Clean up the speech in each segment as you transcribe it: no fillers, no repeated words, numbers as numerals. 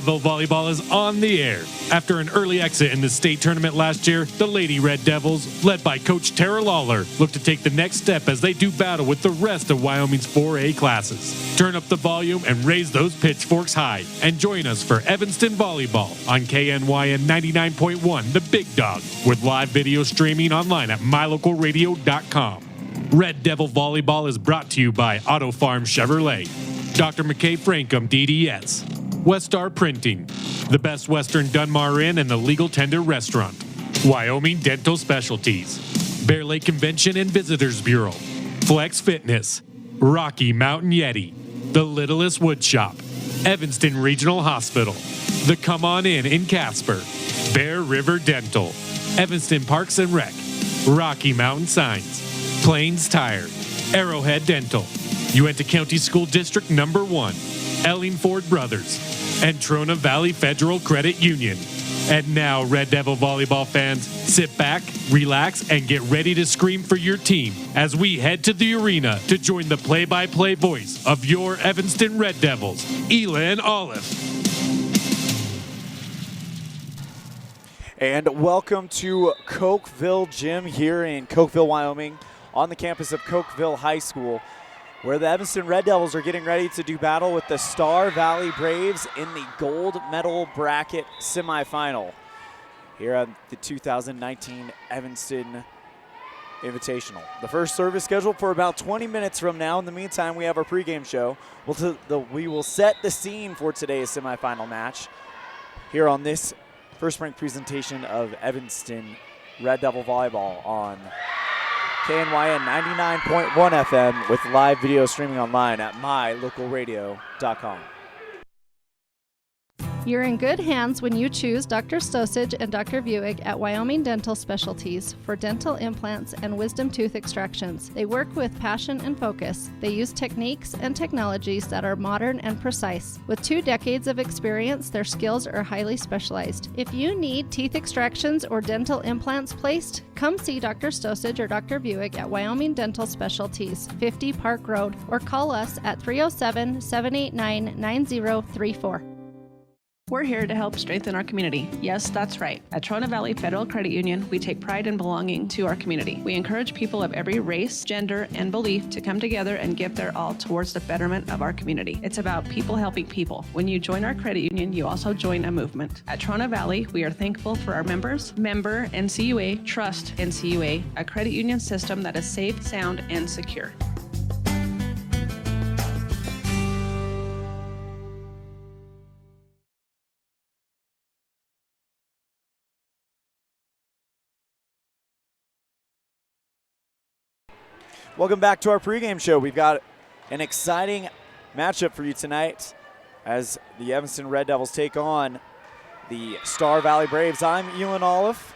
Cokeville Volleyball is on the air. After an early exit in the state tournament last year, the Lady Red Devils, led by Coach Tara Lawler, look to take the next step as they do battle with the rest of Wyoming's 4A classes. Turn up the volume and raise those pitchforks high. And join us for Evanston Volleyball on KNYN 99.1, The Big Dog, with live video streaming online at mylocalradio.com. Red Devil Volleyball is brought to you by Auto Farm Chevrolet, Dr. McKay Frankum DDS, Westar Printing, the Best Western Dunmar Inn and the Legal Tender Restaurant, Wyoming Dental Specialties, Bear Lake Convention and Visitors Bureau, Flex Fitness, Rocky Mountain Yeti, The Littlest Wood Shop, Evanston Regional Hospital, the Come On In Casper, Bear River Dental, Evanston Parks and Rec, Rocky Mountain Signs, Plains Tire, Arrowhead Dental, Uinta County School District No. 1, Ellingford Brothers, and Trona Valley Federal Credit Union. And now, Red Devil Volleyball fans, sit back, relax, and get ready to scream for your team as we head to the arena to join the play-by-play voice of your Evanston Red Devils, ELAN OLLIFF. And welcome to Cokeville Gym here in Cokeville, Wyoming, on the campus of Cokeville High School, where the Evanston Red Devils are getting ready to do battle with the Star Valley Braves in the gold medal bracket semifinal here at the 2019 Evanston Invitationl. The first service scheduled for about 20 minutes from now. In the meantime, we have our pregame show. We will set the scene for today's semifinal match here on this first-ranked presentation of Evanston Red Devil Volleyball on KNYN 99.1 FM with live video streaming online at mylocalradio.com. You're in good hands when you choose Dr. Stosage and Dr. Buick at Wyoming Dental Specialties for dental implants and wisdom tooth extractions. They work with passion and focus. They use techniques and technologies that are modern and precise. With 2 decades of experience, their skills are highly specialized. If you need teeth extractions or dental implants placed, come see Dr. Stosage or Dr. Buick at Wyoming Dental Specialties, 50 Park Road, or call us at 307-789-9034. We're here to help strengthen our community. Yes, that's right. At Trona Valley Federal Credit Union, we take pride in belonging to our community. We encourage people of every race, gender, and belief to come together and give their all towards the betterment of our community. It's about people helping people. When you join our credit union, you also join a movement. At Trona Valley, we are thankful for our members, member NCUA, trust NCUA, a credit union system that is safe, sound, and secure. Welcome back to our pregame show. We've got an exciting matchup for you tonight as the Evanston Red Devils take on the Star Valley Braves. I'm ELAN OLLIFF,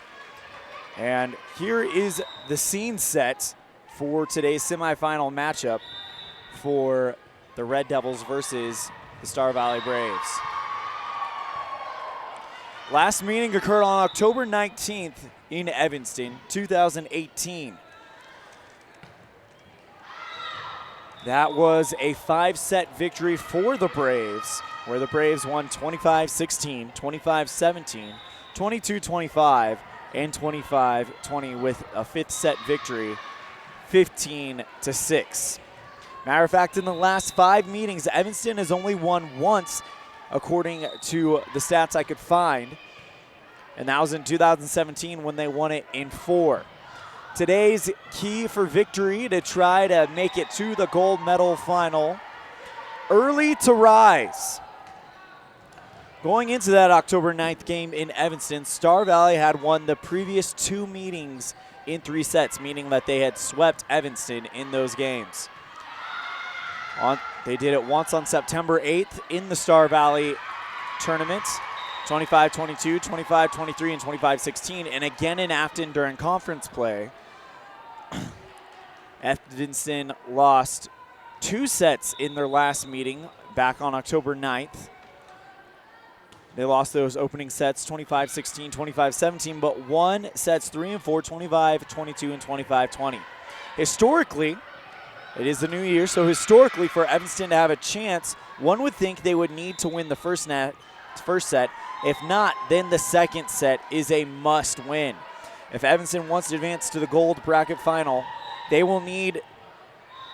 and here is the scene set for today's semifinal matchup for the Red Devils versus the Star Valley Braves. Last meeting occurred on October 19th in Evanston, 2018. That was a 5-set victory for the Braves, where the Braves won 25-16, 25-17, 22-25, and 25-20 with a 5th set victory, 15-6. Matter of fact, in the last 5 meetings, Evanston has only won once, according to the stats I could find, and that was in 2017 when they won it in 4. Today's key for victory to try to make it to the gold medal final, early to rise. Going into that October 9th game in Evanston, Star Valley had won the previous 2 meetings in 3 sets, meaning that they had swept Evanston in those games. They did it once on September 8th in the Star Valley tournament, 25-22, 25-23, and 25-16, and again in Afton during conference play. Evanston lost 2 sets in their last meeting back on October 9th. They lost those opening sets 25-16, 25-17, but won sets 3 and 4, 25-22, and 25-20. Historically, it is the new year, so historically for Evanston to have a chance, one would think they would need to win the first first set. If not, then the second set is a must win. If Evanston wants to advance to the gold bracket final, they will need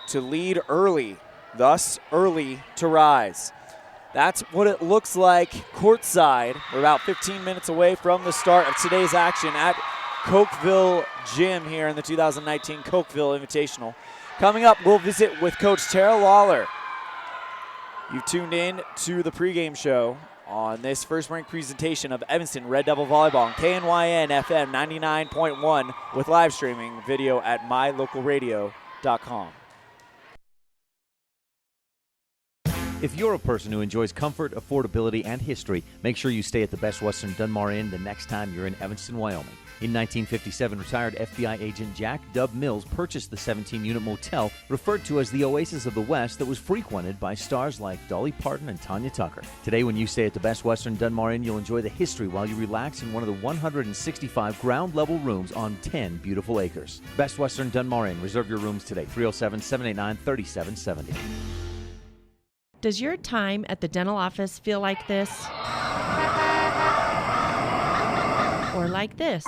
to lead early, thus early to rise. That's what it looks like courtside. We're about 15 minutes away from the start of today's action at Cokeville Gym here in the 2019 Cokeville Invitational. Coming up, we'll visit with Coach Tara Lawler. You've tuned in to the pregame show on this first-ranked presentation of Evanston Red Devil Volleyball on KNYN FM 99.1 with live streaming video at mylocalradio.com. If you're a person who enjoys comfort, affordability, and history, make sure you stay at the Best Western Dunmar Inn the next time you're in Evanston, Wyoming. In 1957, retired FBI agent Jack Dub Mills purchased the 17-unit motel referred to as the Oasis of the West that was frequented by stars like Dolly Parton and Tanya Tucker. Today, when you stay at the Best Western Dunmar Inn, you'll enjoy the history while you relax in one of the 165 ground-level rooms on 10 beautiful acres. Best Western Dunmar Inn. Reserve your rooms today, 307-789-3770. Does your time at the dental office feel like this? Or like this?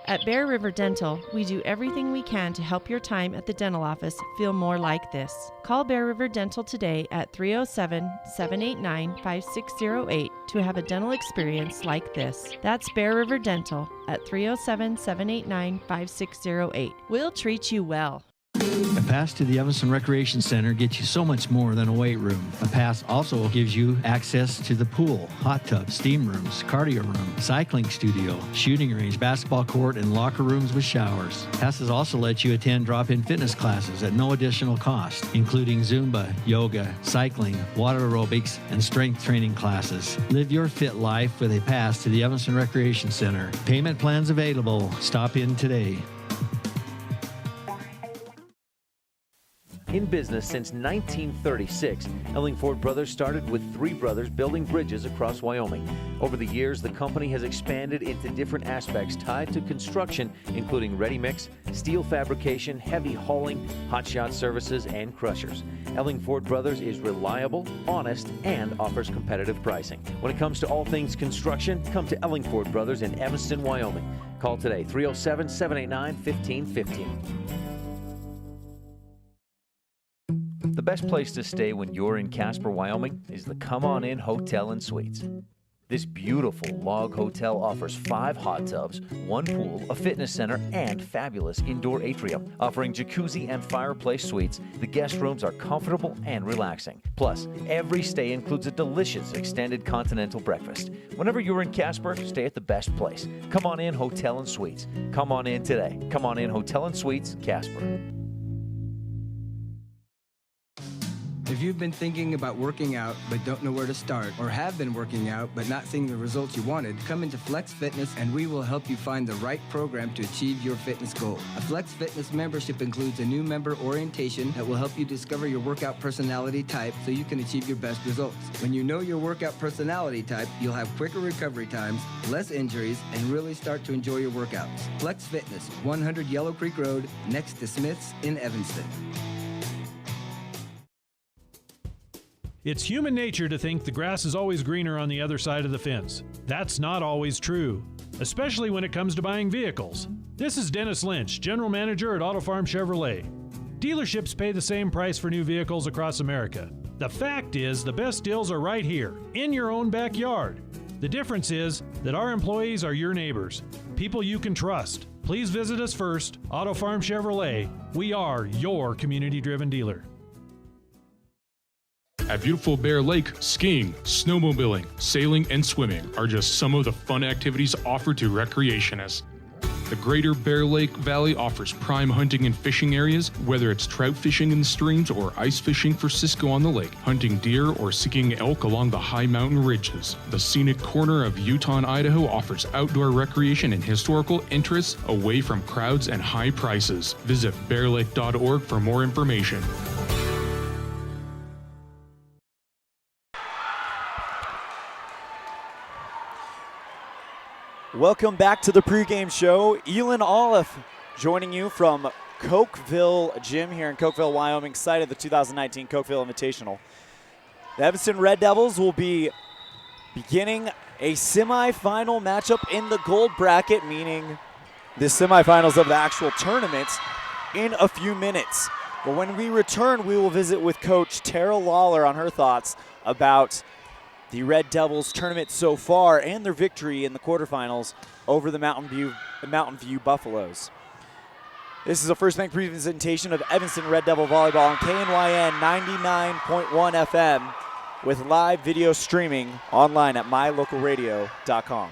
At Bear River Dental, we do everything we can to help your time at the dental office feel more like this. Call Bear River Dental today at 307-789-5608 to have a dental experience like this. That's Bear River Dental at 307-789-5608. We'll treat you well. A pass to the Evanston Recreation Center gets you so much more than a weight room. A pass also gives you access to the pool, hot tub, steam rooms, cardio room, cycling studio, shooting range, basketball court, and locker rooms with showers. Passes also let you attend drop-in fitness classes at no additional cost, including Zumba, yoga, cycling, water aerobics, and strength training classes. Live your fit life with a pass to the Evanston Recreation Center. Payment plans available. Stop in today. In business since 1936, Ellingford Brothers started with three brothers building bridges across Wyoming. Over the years, the company has expanded into different aspects tied to construction, including ready-mix, steel fabrication, heavy hauling, hotshot services, and crushers. Ellingford Brothers is reliable, honest, and offers competitive pricing. When it comes to all things construction, come to Ellingford Brothers in Evanston, Wyoming. Call today, 307-789-1515. The best place to stay when you're in Casper, Wyoming is the Come On In Hotel and Suites. This beautiful log hotel offers 5 hot tubs, 1 pool, a fitness center, and fabulous indoor atrium. Offering jacuzzi and fireplace suites, the guest rooms are comfortable and relaxing. Plus, every stay includes a delicious extended continental breakfast. Whenever you're in Casper, stay at the best place. Come On In Hotel and Suites. Come on in today. Come On In Hotel and Suites, Casper. If you've been thinking about working out but don't know where to start, or have been working out but not seeing the results you wanted, come into Flex Fitness and we will help you find the right program to achieve your fitness goal. A Flex Fitness membership includes a new member orientation that will help you discover your workout personality type so you can achieve your best results. When you know your workout personality type, you'll have quicker recovery times, less injuries, and really start to enjoy your workouts. Flex Fitness, 100 Yellow Creek Road, next to Smith's in Evanston. It's human nature to think the grass is always greener on the other side of the fence. That's not always true, especially when it comes to buying vehicles. This is Dennis Lynch, General Manager at Auto Farm Chevrolet. Dealerships pay the same price for new vehicles across America. The fact is, the best deals are right here, in your own backyard. The difference is that our employees are your neighbors, people you can trust. Please visit us first, Auto Farm Chevrolet. We are your community-driven dealer. At beautiful Bear Lake, skiing, snowmobiling, sailing, and swimming are just some of the fun activities offered to recreationists. The Greater Bear Lake Valley offers prime hunting and fishing areas, whether it's trout fishing in the streams or ice fishing for Cisco on the lake, hunting deer or seeking elk along the high mountain ridges. The scenic corner of Utah and Idaho offers outdoor recreation and historical interests away from crowds and high prices. Visit bearlake.org for more information. Welcome back to the pregame show. ELAN OLLIFF joining you from Cokeville Gym here in Cokeville, Wyoming, site of the 2019 Cokeville Invitationl. The Evanston Red Devils will be beginning a semifinal matchup in the gold bracket, meaning the semifinals of the actual tournament, in a few minutes. But when we return, we will visit with Coach Tara Lawler on her thoughts about the Red Devils tournament so far and their victory in the quarterfinals over the Mountain View Buffaloes. This is a First Bank presentation of Evanston Red Devil Volleyball on KNYN 99.1 FM with live video streaming online at mylocalradio.com.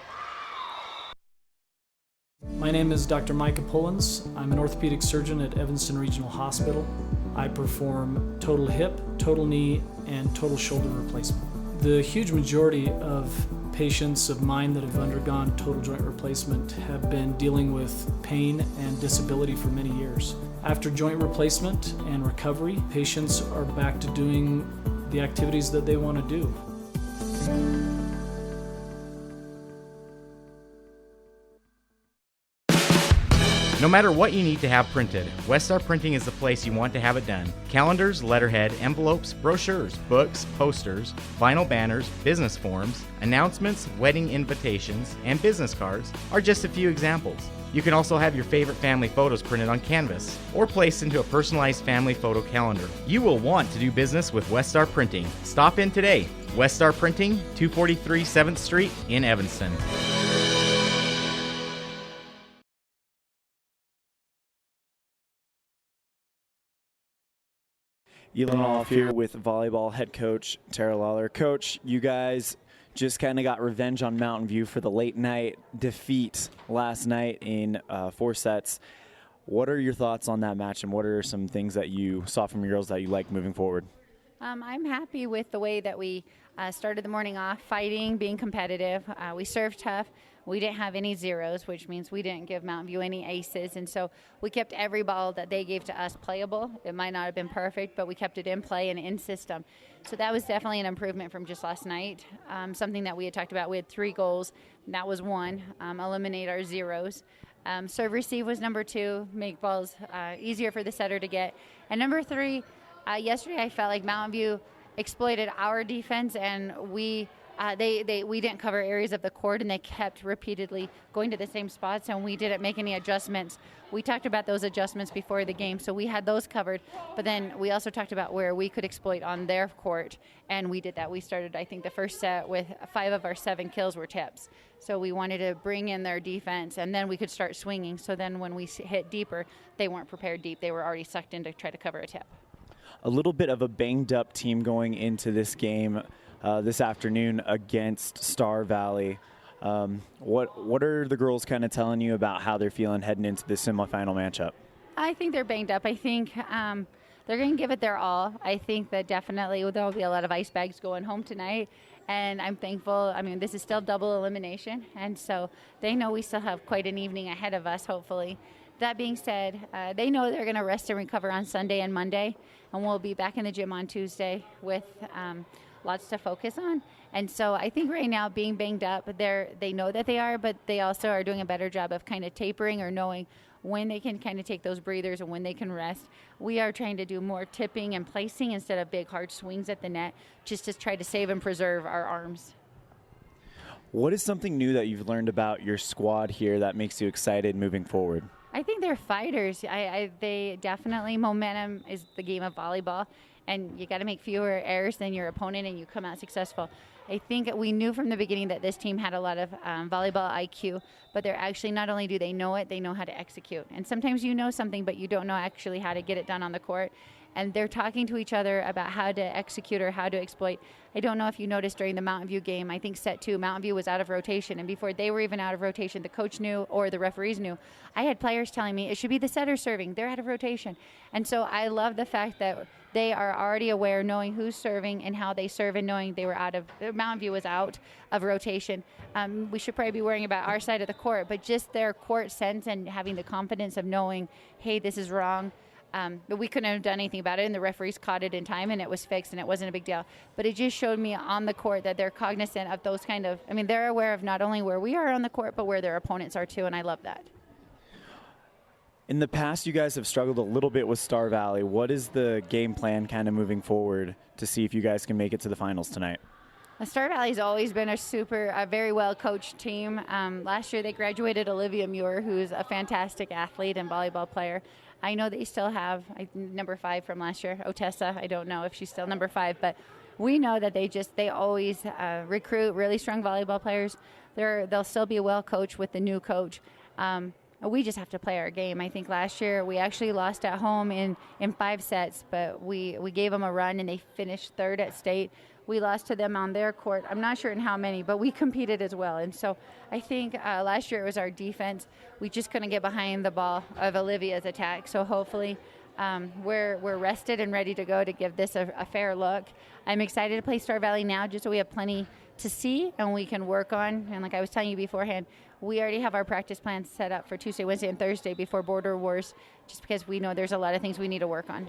My name is Dr. Micah Pullins. I'm an orthopedic surgeon at Evanston Regional Hospital. I perform total hip, total knee, and total shoulder replacement. The huge majority of patients of mine that have undergone total joint replacement have been dealing with pain and disability for many years. After joint replacement and recovery, patients are back to doing the activities that they want to do. No matter what you need to have printed, Westar Printing is the place you want to have it done. Calendars, letterhead, envelopes, brochures, books, posters, vinyl banners, business forms, announcements, wedding invitations, and business cards are just a few examples. You can also have your favorite family photos printed on canvas or placed into a personalized family photo calendar. You will want to do business with Westar Printing. Stop in today. Westar Printing, 243 7th Street in Evanston. ELAN OLLIFF here with volleyball head coach Tara Lawler. Coach, you guys just kind of got revenge on Mountain View for the late night defeat last night in 4 sets. What are your thoughts on that match, and what are some things that you saw from your girls that you like moving forward? I'm happy with the way that we started the morning off, fighting, being competitive. We served tough. We didn't have any zeros, which means we didn't give Mountain View any aces, and so we kept every ball that they gave to us playable. It might not have been perfect, but we kept it in play and in system. So that was definitely an improvement from just last night. Something that we had talked about. We had 3 goals. That was 1. Eliminate our zeros. Serve receive was number 2. Make balls easier for the setter to get. And number 3, yesterday I felt like Mountain View exploited our defense, and we didn't cover areas of the court, and they kept repeatedly going to the same spots, and we didn't make any adjustments. We talked about those adjustments before the game, so we had those covered, but then we also talked about where we could exploit on their court, and we did that. We started, I think, the first set with 5 of our 7 kills were tips. So we wanted to bring in their defense, and then we could start swinging. So then when we hit deeper, they weren't prepared deep. They were already sucked in to try to cover a tip. A little bit of a banged-up team going into this game this afternoon against Star Valley. What are the girls kind of telling you about how they're feeling heading into this semifinal matchup? I think they're banged up. I think they're going to give it their all. I think that definitely there will be a lot of ice bags going home tonight, and I'm thankful. I mean, this is still double elimination, and so they know we still have quite an evening ahead of us, hopefully. That being said, they know they're going to rest and recover on Sunday and Monday, and we'll be back in the gym on Tuesday with lots to focus on. And so I think right now, being banged up, they know that they are, but they also are doing a better job of kind of tapering or knowing when they can kind of take those breathers and when they can rest. We are trying to do more tipping and placing instead of big hard swings at the net, just to try to save and preserve our arms. What is something new that you've learned about your squad here that makes you excited moving forward? I think they're fighters. They definitely, momentum is the game of volleyball, and you got to make fewer errors than your opponent and you come out successful. I think we knew from the beginning that this team had a lot of volleyball IQ, but they're actually, not only do they know it, they know how to execute. And sometimes you know something, but you don't know actually how to get it done on the court. And they're talking to each other about how to execute or how to exploit. I don't know if you noticed during the Mountain View game, I think set 2, Mountain View was out of rotation. And before they were even out of rotation, the coach knew or the referees knew. I had players telling me it should be the setter serving. They're out of rotation. And so I love the fact that they are already aware, knowing who's serving and how they serve, and knowing they were Mountain View was out of rotation. We should probably be worrying about our side of the court, but just their court sense and having the confidence of knowing, hey, this is wrong. But we couldn't have done anything about it, and the referees caught it in time, and it was fixed, and it wasn't a big deal. But it just showed me on the court that they're cognizant of those kind of, they're aware of not only where we are on the court, but where their opponents are too, and I love that. In the past, you guys have struggled a little bit with Star Valley. What is the game plan kind of moving forward to see if you guys can make it to the finals tonight? Star Valley's always been a very well-coached team. Last year they graduated Olivia Muir, who's a fantastic athlete and volleyball player. I know they still have number 5 from last year, Otessa. I don't know if she's still number 5, but we know that they always recruit really strong volleyball players. They'll still be well coached with the new coach. We just have to play our game. I think last year we actually lost at home in 5 sets, but we gave them a run and they finished 3rd at state. We lost to them on their court. I'm not sure in how many, but we competed as well. And so I think last year it was our defense. We just couldn't get behind the ball of Olivia's attack. So hopefully we're rested and ready to go to give this a fair look. I'm excited to play Star Valley now just so we have plenty to see and we can work on. And like I was telling you beforehand, we already have our practice plans set up for Tuesday, Wednesday, and Thursday before Border Wars, just because we know there's a lot of things we need to work on.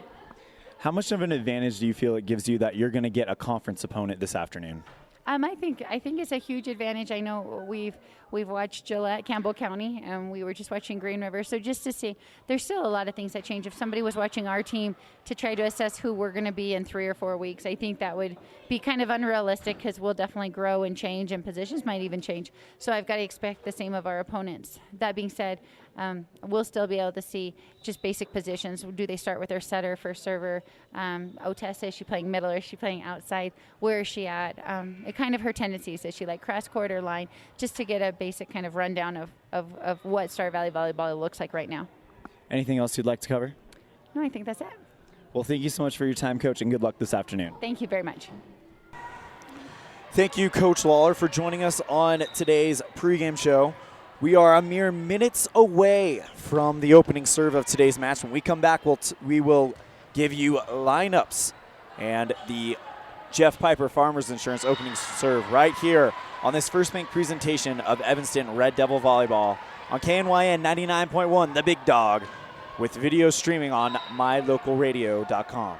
How much of an advantage do you feel it gives you that you're going to get a conference opponent this afternoon? I think it's a huge advantage. I know we've watched Gillette, Campbell County, and we were just watching Green River. So just to see, there's still a lot of things that change. If somebody was watching our team to try to assess who we're going to be in 3 or 4 weeks, I think that would be kind of unrealistic because we'll definitely grow and change, and positions might even change. So I've got to expect the same of our opponents. That being said, we'll still be able to see just basic positions. Do they start with their setter, first server? Otessa, is she playing middle or is she playing outside? Where is she at? Kind of her tendencies. Is she like cross court or line? Just to get a basic kind of rundown of what Star Valley Volleyball looks like right now. Anything else you'd like to cover? No, I think that's it. Well, thank you so much for your time, Coach, and good luck this afternoon. Thank you very much. Thank you, Coach Lawler, for joining us on today's pregame show. We are a mere minutes away from the opening serve of today's match. When we come back, we will give you lineups and the Jeff Piper Farmers Insurance opening serve right here on this First Bank presentation of Evanston Red Devil Volleyball on KNYN 99.1, The Big Dog, with video streaming on mylocalradio.com.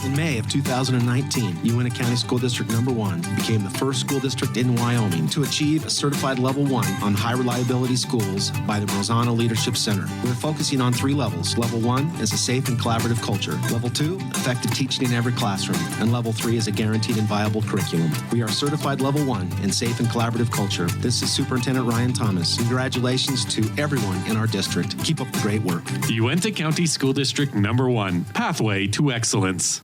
In May of 2019, UNT County School District No. 1 became the first school district in Wyoming to achieve a certified level 1 on high reliability schools by the Rosana Leadership Center. We're focusing on 3 levels. Level 1 is a safe and collaborative culture. Level 2, effective teaching in every classroom. And Level 3 is a guaranteed and viable curriculum. We are certified Level 1 in safe and collaborative culture. This is Superintendent Ryan Thomas. Congratulations to everyone in our district. Keep up the great work. Uinta County School District No. 1, Pathway to Excellence.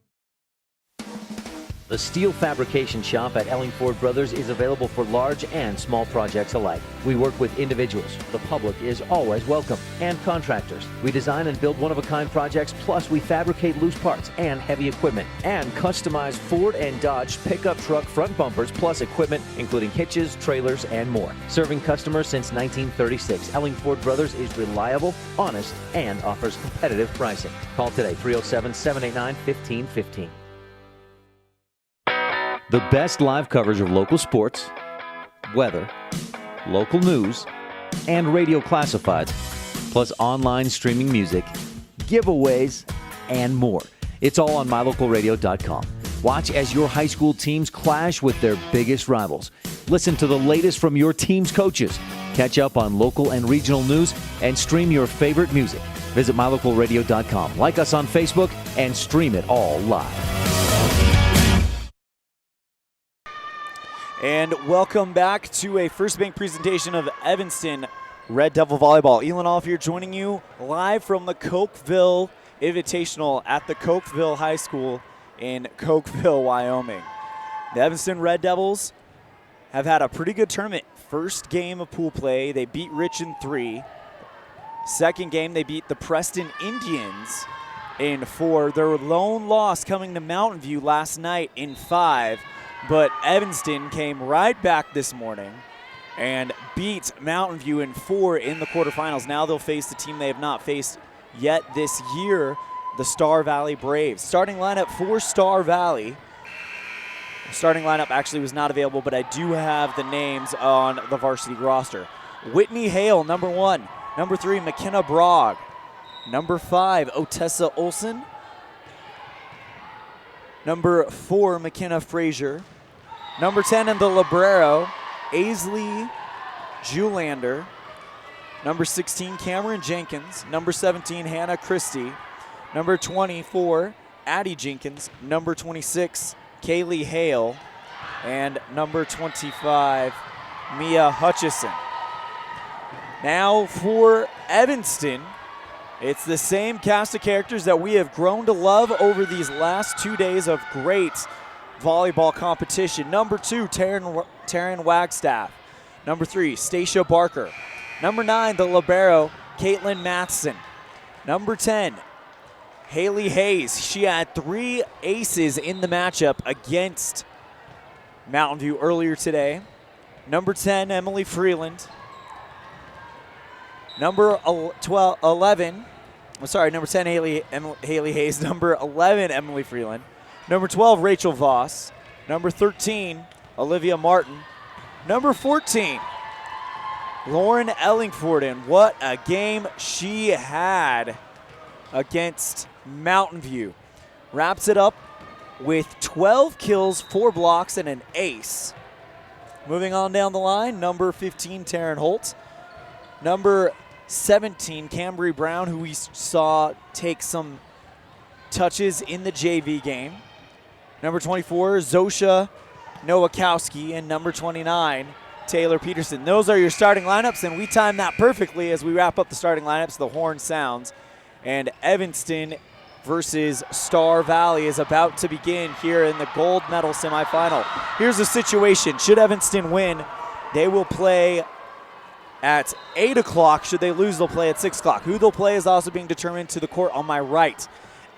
The steel fabrication shop at Ellingford Brothers is available for large and small projects alike. We work with individuals, the public is always welcome, and contractors. We design and build one-of-a-kind projects, plus we fabricate loose parts and heavy equipment, and customize Ford and Dodge pickup truck front bumpers, plus equipment including hitches, trailers, and more. Serving customers since 1936, Ellingford Brothers is reliable, honest, and offers competitive pricing. Call today, 307-789-1515. The best live coverage of local sports, weather, local news, and radio classifieds, plus online streaming music, giveaways, and more. It's all on mylocalradio.com. Watch as your high school teams clash with their biggest rivals. Listen to the latest from your team's coaches. Catch up on local and regional news and stream your favorite music. Visit mylocalradio.com. Like us on Facebook and stream it all live. And welcome back to a First Bank presentation of Evanston Red Devil Volleyball. ELAN OLLIFF here joining you live from the Cokeville Invitationl at the Cokeville High School in Cokeville, Wyoming. The Evanston Red Devils have had a pretty good tournament. First game of pool play, they beat Rich in 3. Second game, they beat the Preston Indians in 4. Their lone loss coming to Mountain View last night in 5. But Evanston came right back this morning and beat Mountain View in 4 in the quarterfinals. Now they'll face the team they have not faced yet this year, the Star Valley Braves. Starting lineup for Star Valley. Starting lineup actually was not available, but I do have the names on the varsity roster. Whitney Hale, number 1. Number 3, McKenna Brogg. Number 5, Otessa Olson. Number 4, McKenna Frazier. Number 10 in the Librero, Aisley Julander. Number 16, Cameron Jenkins. Number 17, Hannah Christie. Number 24, Addie Jenkins. Number 26, Kaylee Hale. And number 25, Mia Hutchison. Now for Evanston, it's the same cast of characters that we have grown to love over these last 2 days of great volleyball competition. Number 2, Taryn Wagstaff. Number 3, Stacia Barker. Number 9, the libero, Caitlin Matheson. Number 10, Haley Hayes. She had 3 aces in the matchup against Mountain View earlier today. Number 10, Emily Freeland. Number 11, number 10, Haley Hayes. Number 11, Emily Freeland. Number 12, Rachel Voss. Number 13, Olivia Martin. Number 14, Lauren Ellingford. And what a game she had against Mountain View. Wraps it up with 12 kills, 4 blocks, and an ace. Moving on down the line, number 15, Taryn Holt. Number 17, Cambry Brown, who we saw take some touches in the JV game. Number 24, Zosha Nowakowski. And number 29, Taylor Peterson. Those are your starting lineups, and we timed that perfectly as we wrap up the starting lineups. The horn sounds, and Evanston versus Star Valley is about to begin here in the gold medal semifinal. Here's the situation. Should Evanston win, they will play at 8 o'clock. Should they lose, they'll play at 6 o'clock. Who they'll play is also being determined to the court on my right.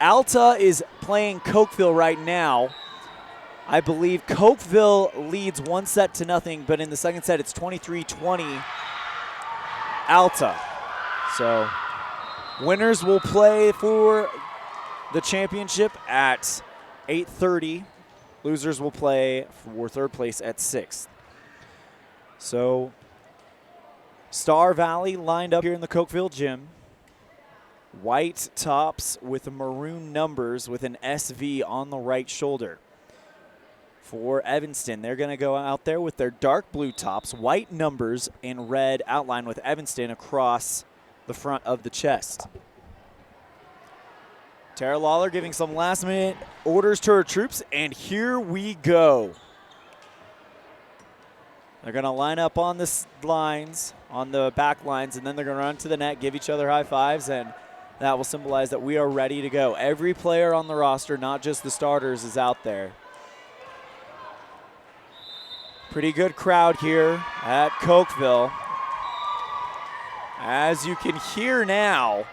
Alta is playing Cokeville right now. I believe Cokeville leads 1-0, but in the second set it's 23-20 Alta. So winners will play for the championship at 8:30. Losers will play for third place at 6. So Star Valley lined up here in the Cokeville gym. White tops with maroon numbers with an SV on the right shoulder. For Evanston, they're going to go out there with their dark blue tops, white numbers, and red outline with Evanston across the front of the chest. Tara Lawler giving some last-minute orders to her troops, and here we go. They're going to line up on the lines, on the back lines, and then they're going to run to the net, give each other high fives, and that will symbolize that we are ready to go. Every player on the roster, not just the starters, is out there. Pretty good crowd here at Cokeville. As you can hear now,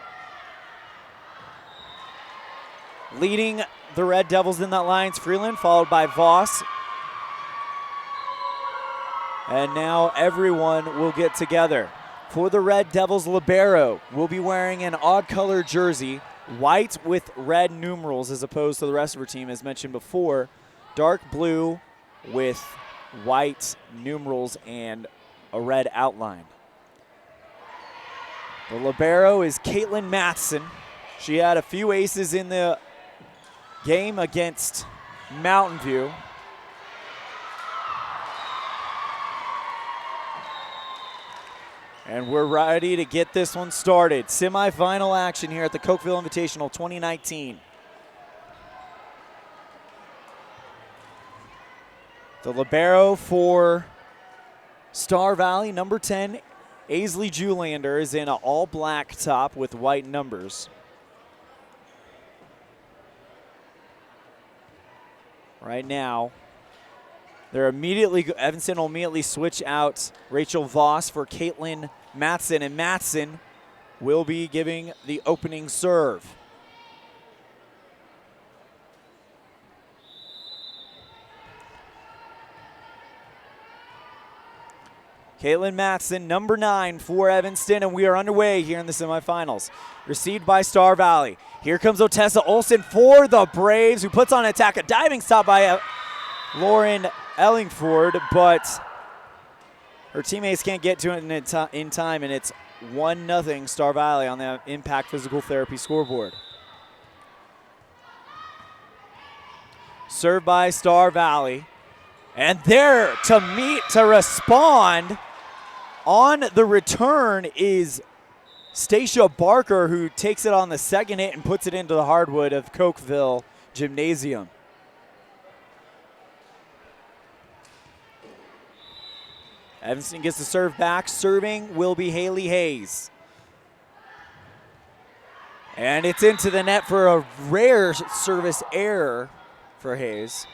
leading the Red Devils in that line is Freeland, followed by Voss. And now everyone will get together. For the Red Devils, libero will be wearing an odd color jersey, white with red numerals as opposed to the rest of her team, as mentioned before. Dark blue with white numerals and a red outline. The libero is Caitlin Matheson. She had a few aces in the game against Mountain View. And we're ready to get this one started. Semifinal action here at the Cokeville Invitationl 2019. The libero for Star Valley, number 10, Aisley Julander, is in an all-black top with white numbers. Right now, Evanston will immediately switch out Rachel Voss for Caitlin Matheson, and Matheson will be giving the opening serve. Caitlin Matheson, number 9 for Evanston, and we are underway here in the semifinals. Received by Star Valley. Here comes Otessa Olsen for the Braves, who puts on an attack. A diving stop by Lauren Ellingford, but her teammates can't get to it in time, and it's 1-0 Star Valley on the Impact Physical Therapy scoreboard. Served by Star Valley. And there to respond On the return is Stacia Barker, who takes it on the second hit and puts it into the hardwood of Cokeville Gymnasium. Evanston gets the serve back. Serving will be Haley Hayes. And it's into the net for a rare service error for Hayes.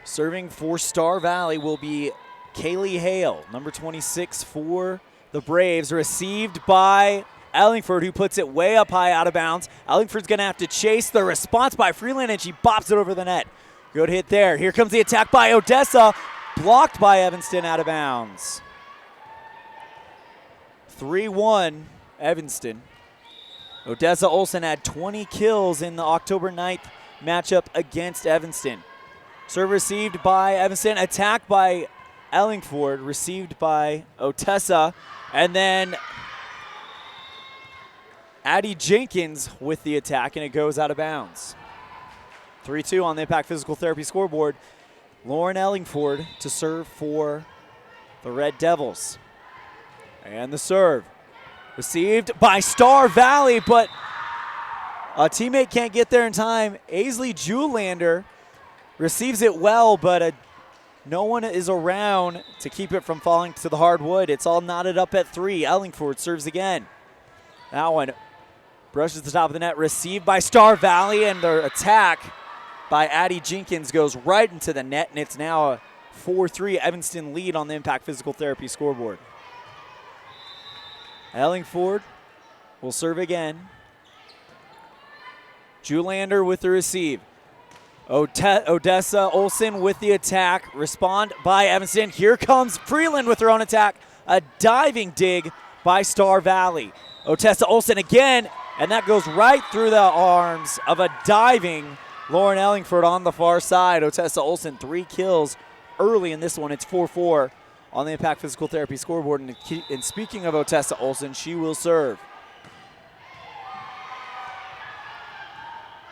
Serving for Star Valley will be Kaylee Hale, number 26 for the Braves, received by Ellingford, who puts it way up high out of bounds. Ellingford's going to have to chase the response by Freeland, and she bops it over the net. Good hit there. Here comes the attack by Odessa, blocked by Evanston out of bounds. 3-1 Evanston. Odessa Olsen had 20 kills in the October 9th matchup against Evanston. Serve received by Evanston, attacked by Ellingford, received by Otessa, and then Addie Jenkins with the attack, and it goes out of bounds. 3-2 on the Impact Physical Therapy scoreboard. Lauren Ellingford to serve for the Red Devils. And the serve received by Star Valley, but a teammate can't get there in time. Aisley Julander receives it well, but no one is around to keep it from falling to the hardwood. It's all knotted up at 3. Ellingford serves again. That one brushes the top of the net, received by Star Valley, and the attack by Addie Jenkins goes right into the net, and it's now a 4-3 Evanston lead on the Impact Physical Therapy scoreboard. Ellingford will serve again. Julander with the receive. Odessa Olsen with the attack. Respond by Evanston. Here comes Freeland with her own attack. A diving dig by Star Valley. Odessa Olsen again, and that goes right through the arms of a diving Lauren Ellingford on the far side. Odessa Olsen, 3 kills early in this one. It's 4-4 on the Impact Physical Therapy scoreboard. And speaking of Odessa Olsen, she will serve.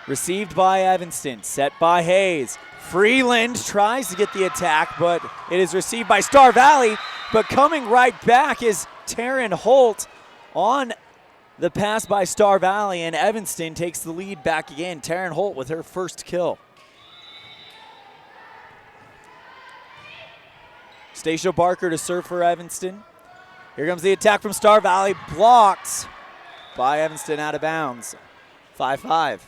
Received by Evanston, set by Hayes. Freeland tries to get the attack, but it is received by Star Valley. But coming right back is Taryn Holt on the pass by Star Valley, and Evanston takes the lead back again. Taryn Holt with her first kill. Stacia Barker to serve for Evanston. Here comes the attack from Star Valley, blocked by Evanston out of bounds. 5-5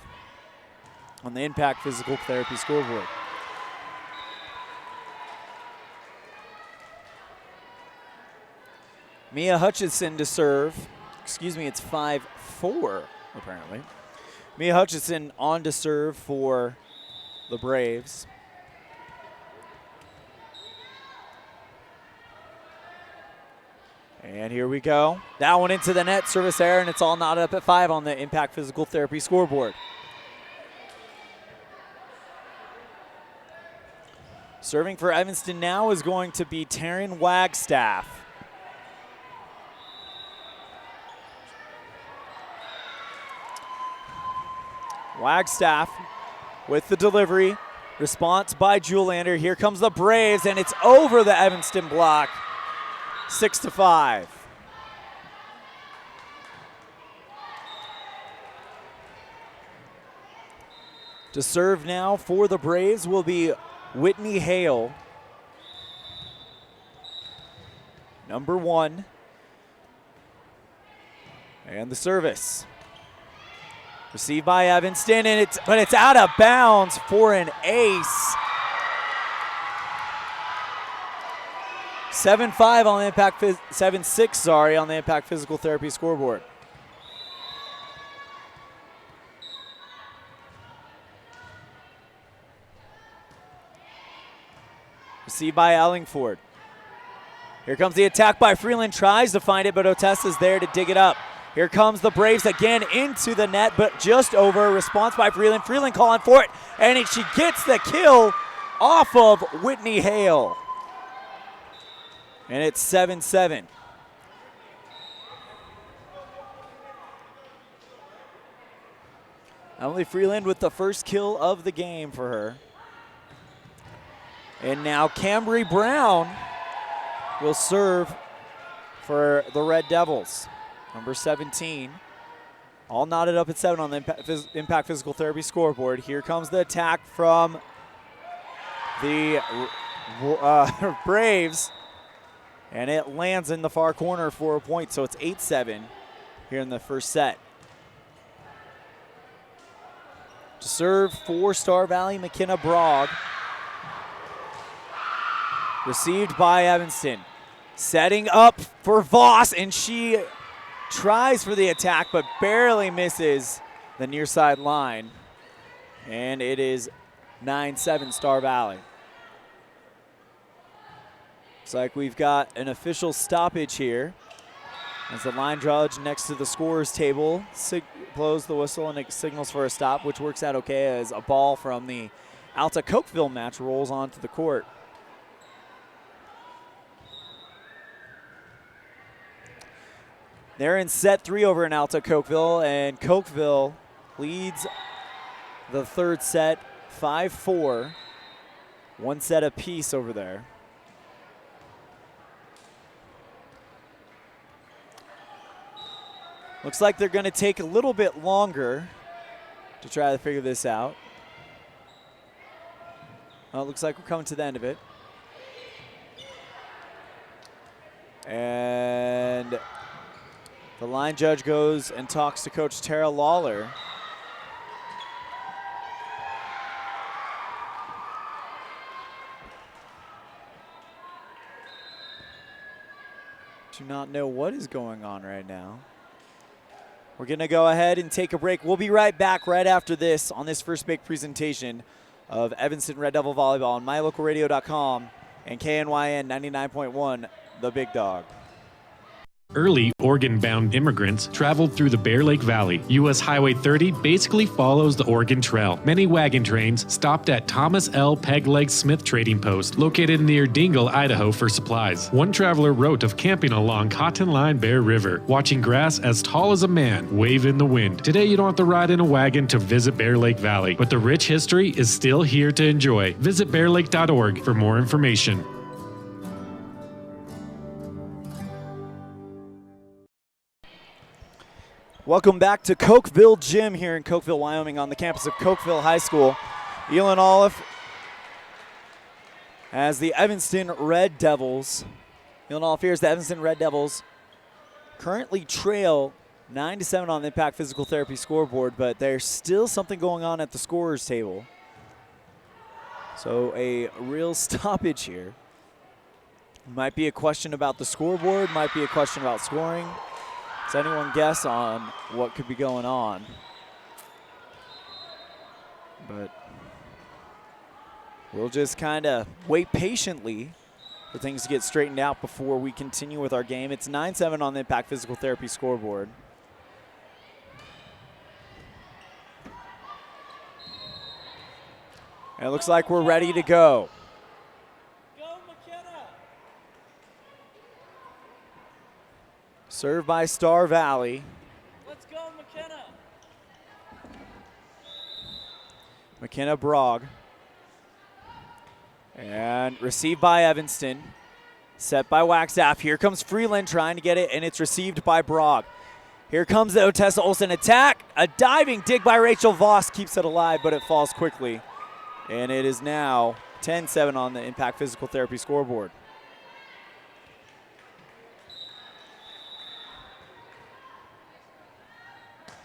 on the Impact Physical Therapy scoreboard. Mia Hutchinson to serve. Excuse me, it's 5-4 apparently. Mia Hutchinson on to serve for the Braves. And here we go. That one into the net, service error, and it's all knotted up at 5 on the Impact Physical Therapy scoreboard. Serving for Evanston now is going to be Taryn Wagstaff. Wagstaff with the delivery. Response by Julander. Here comes the Braves, and it's over the Evanston block. 6-5. To serve now for the Braves will be Whitney Hale, number 1. And the service. Received by Evanston, and it's out of bounds for an ace. 7-5 on the Impact 7-6, on the Impact Physical Therapy scoreboard. Received by Ellingford. Here comes the attack by Freeland, tries to find it, but Otessa's there to dig it up. Here comes the Braves again into the net, but just over. Response by Freeland. Freeland calling for it, and she gets the kill off of Whitney Hale. And it's 7-7. Emily Freeland with the first kill of the game for her. And now Cambry Brown will serve for the Red Devils. Number 17. All knotted up at 7 on the Impact Physical Therapy scoreboard. Here comes the attack from the Braves. And it lands in the far corner for a point, so it's 8-7 here in the first set. To serve for Star Valley, McKenna Brogg. Received by Evanston. Setting up for Voss, and she tries for the attack, but barely misses the near side line. And it is 9-7 Star Valley. Looks like we've got an official stoppage here as the line judge next to the scorer's table blows the whistle and it signals for a stop, which works out okay as a ball from the Alta Cokeville match rolls onto the court. They're in set 3 over in Alta Cokeville, and Cokeville leads the third set 5-4. One set apiece over there. Looks like they're going to take a little bit longer to try to figure this out. Well, it looks like we're coming to the end of it. And the line judge goes and talks to Coach Tara Lawler. Do not know what is going on right now. We're going to go ahead and take a break. We'll be right back right after this on this first big presentation of Evanston Red Devil Volleyball on mylocalradio.com and KNYN 99.1, The Big Dog. Early Oregon-bound immigrants traveled through the Bear Lake Valley. U.S. Highway 30 basically follows the Oregon Trail. Many wagon trains stopped at Thomas L. Pegleg Smith Trading Post, located near Dingle, Idaho, for supplies. One traveler wrote of camping along Cotton Line Bear River, watching grass as tall as a man wave in the wind. Today, you don't have to ride in a wagon to visit Bear Lake Valley, but the rich history is still here to enjoy. Visit bearlake.org for more information. Welcome back to Cokeville Gym here in Cokeville, Wyoming on the campus of Cokeville High School. ELAN OLLIFF as the Evanston Red Devils. ELAN OLLIFF here as the Evanston Red Devils currently trail 9-7 on the Impact Physical Therapy scoreboard, but there's still something going on at the scorer's table. So a real stoppage here. Might be a question about the scoreboard, might be a question about scoring. Does anyone guess on what could be going on? But we'll just kind of wait patiently for things to get straightened out before we continue with our game. It's 9-7 on the Impact Physical Therapy scoreboard. And it looks like we're ready to go. Served by Star Valley. Let's go, McKenna. McKenna Brogg. And received by Evanston. Set by Wagstaff. Here comes Freeland trying to get it, and it's received by Brogg. Here comes the Otessa Olsen attack. A diving dig by Rachel Voss keeps it alive, but it falls quickly. And it is now 10-7 on the Impact Physical Therapy scoreboard.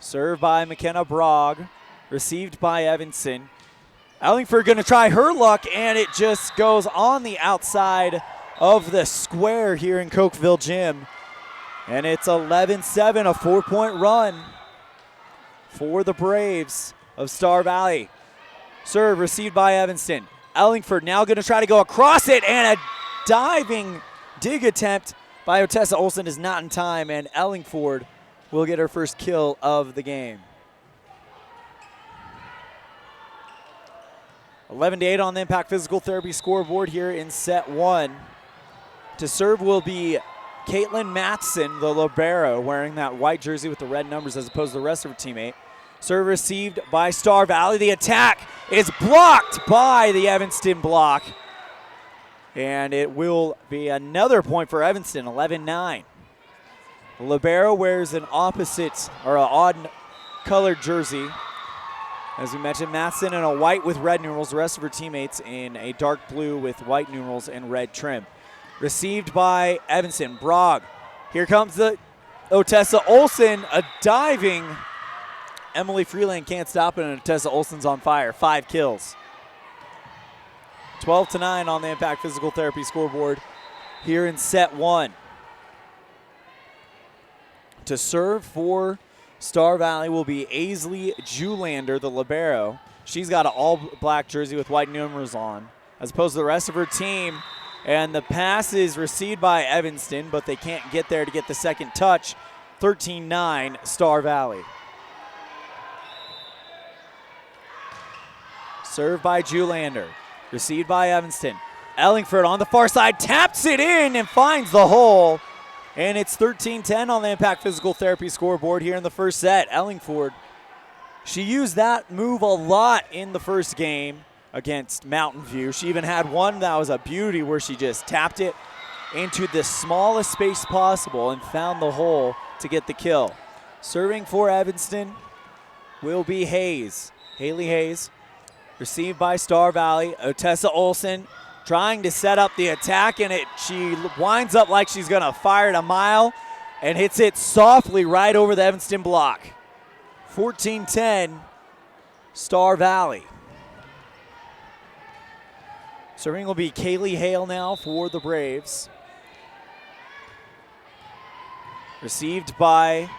Served by McKenna Brogg, received by Evanston. Ellingford going to try her luck, and it just goes on the outside of the square here in Cokeville Gym. And it's 11-7, a 4-point run for the Braves of Star Valley. Serve received by Evanston. Ellingford now going to try to go across it, and a diving dig attempt by Otessa Olsen is not in time, and Ellingford will get her first kill of the game. 11-8 on the Impact Physical Therapy scoreboard here in set 1. To serve will be Caitlin Matson, the libero, wearing that white jersey with the red numbers as opposed to the rest of her teammate. Serve received by Star Valley. The attack is blocked by the Evanston block. And it will be another point for Evanston, 11-9. Libero wears an opposite or an odd colored jersey. As we mentioned, Matson in a white with red numerals. The rest of her teammates in a dark blue with white numerals and red trim. Received by Evanston. Brog. Here comes the Otessa Olsen, a diving. Emily Freeland can't stop it, and Otessa Olsen's on fire. 5 kills. 12-9 on the Impact Physical Therapy scoreboard here in set 1. To serve for Star Valley will be Aisley Julander, the libero. She's got an all-black jersey with white numerals on, as opposed to the rest of her team. And the pass is received by Evanston, but they can't get there to get the second touch. 13-9, Star Valley. Served by Julander. Received by Evanston. Ellingford on the far side taps it in and finds the hole. And it's 13-10 on the Impact Physical Therapy scoreboard here in the first set. Ellingford, she used that move a lot in the first game against Mountain View. She even had one that was a beauty where she just tapped it into the smallest space possible and found the hole to get the kill. Serving for Evanston will be Hayes. Haley Hayes. Received by Star Valley. Otessa Olsen trying to set up the attack, and she winds up like she's going to fire it a mile and hits it softly right over the Evanston block. 14-10, Star Valley. Serving will be Kaylee Hale now for the Braves. Received by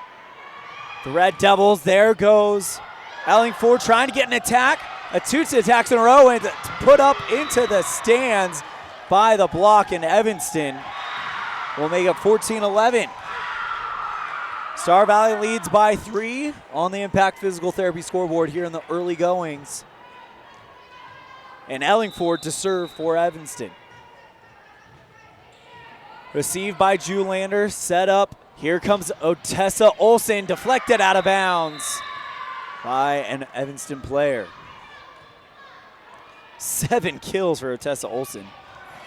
the Red Devils. There goes Ellingford trying to get an attack. Two attacks in a row and put up into the stands by the block, and Evanston will make it 14-11. Star Valley leads by 3 on the Impact Physical Therapy scoreboard here in the early goings. And Ellingford to serve for Evanston. Received by Julander, set up. Here comes Otessa Olsen, deflected out of bounds by an Evanston player. 7 kills for Otessa Olsen.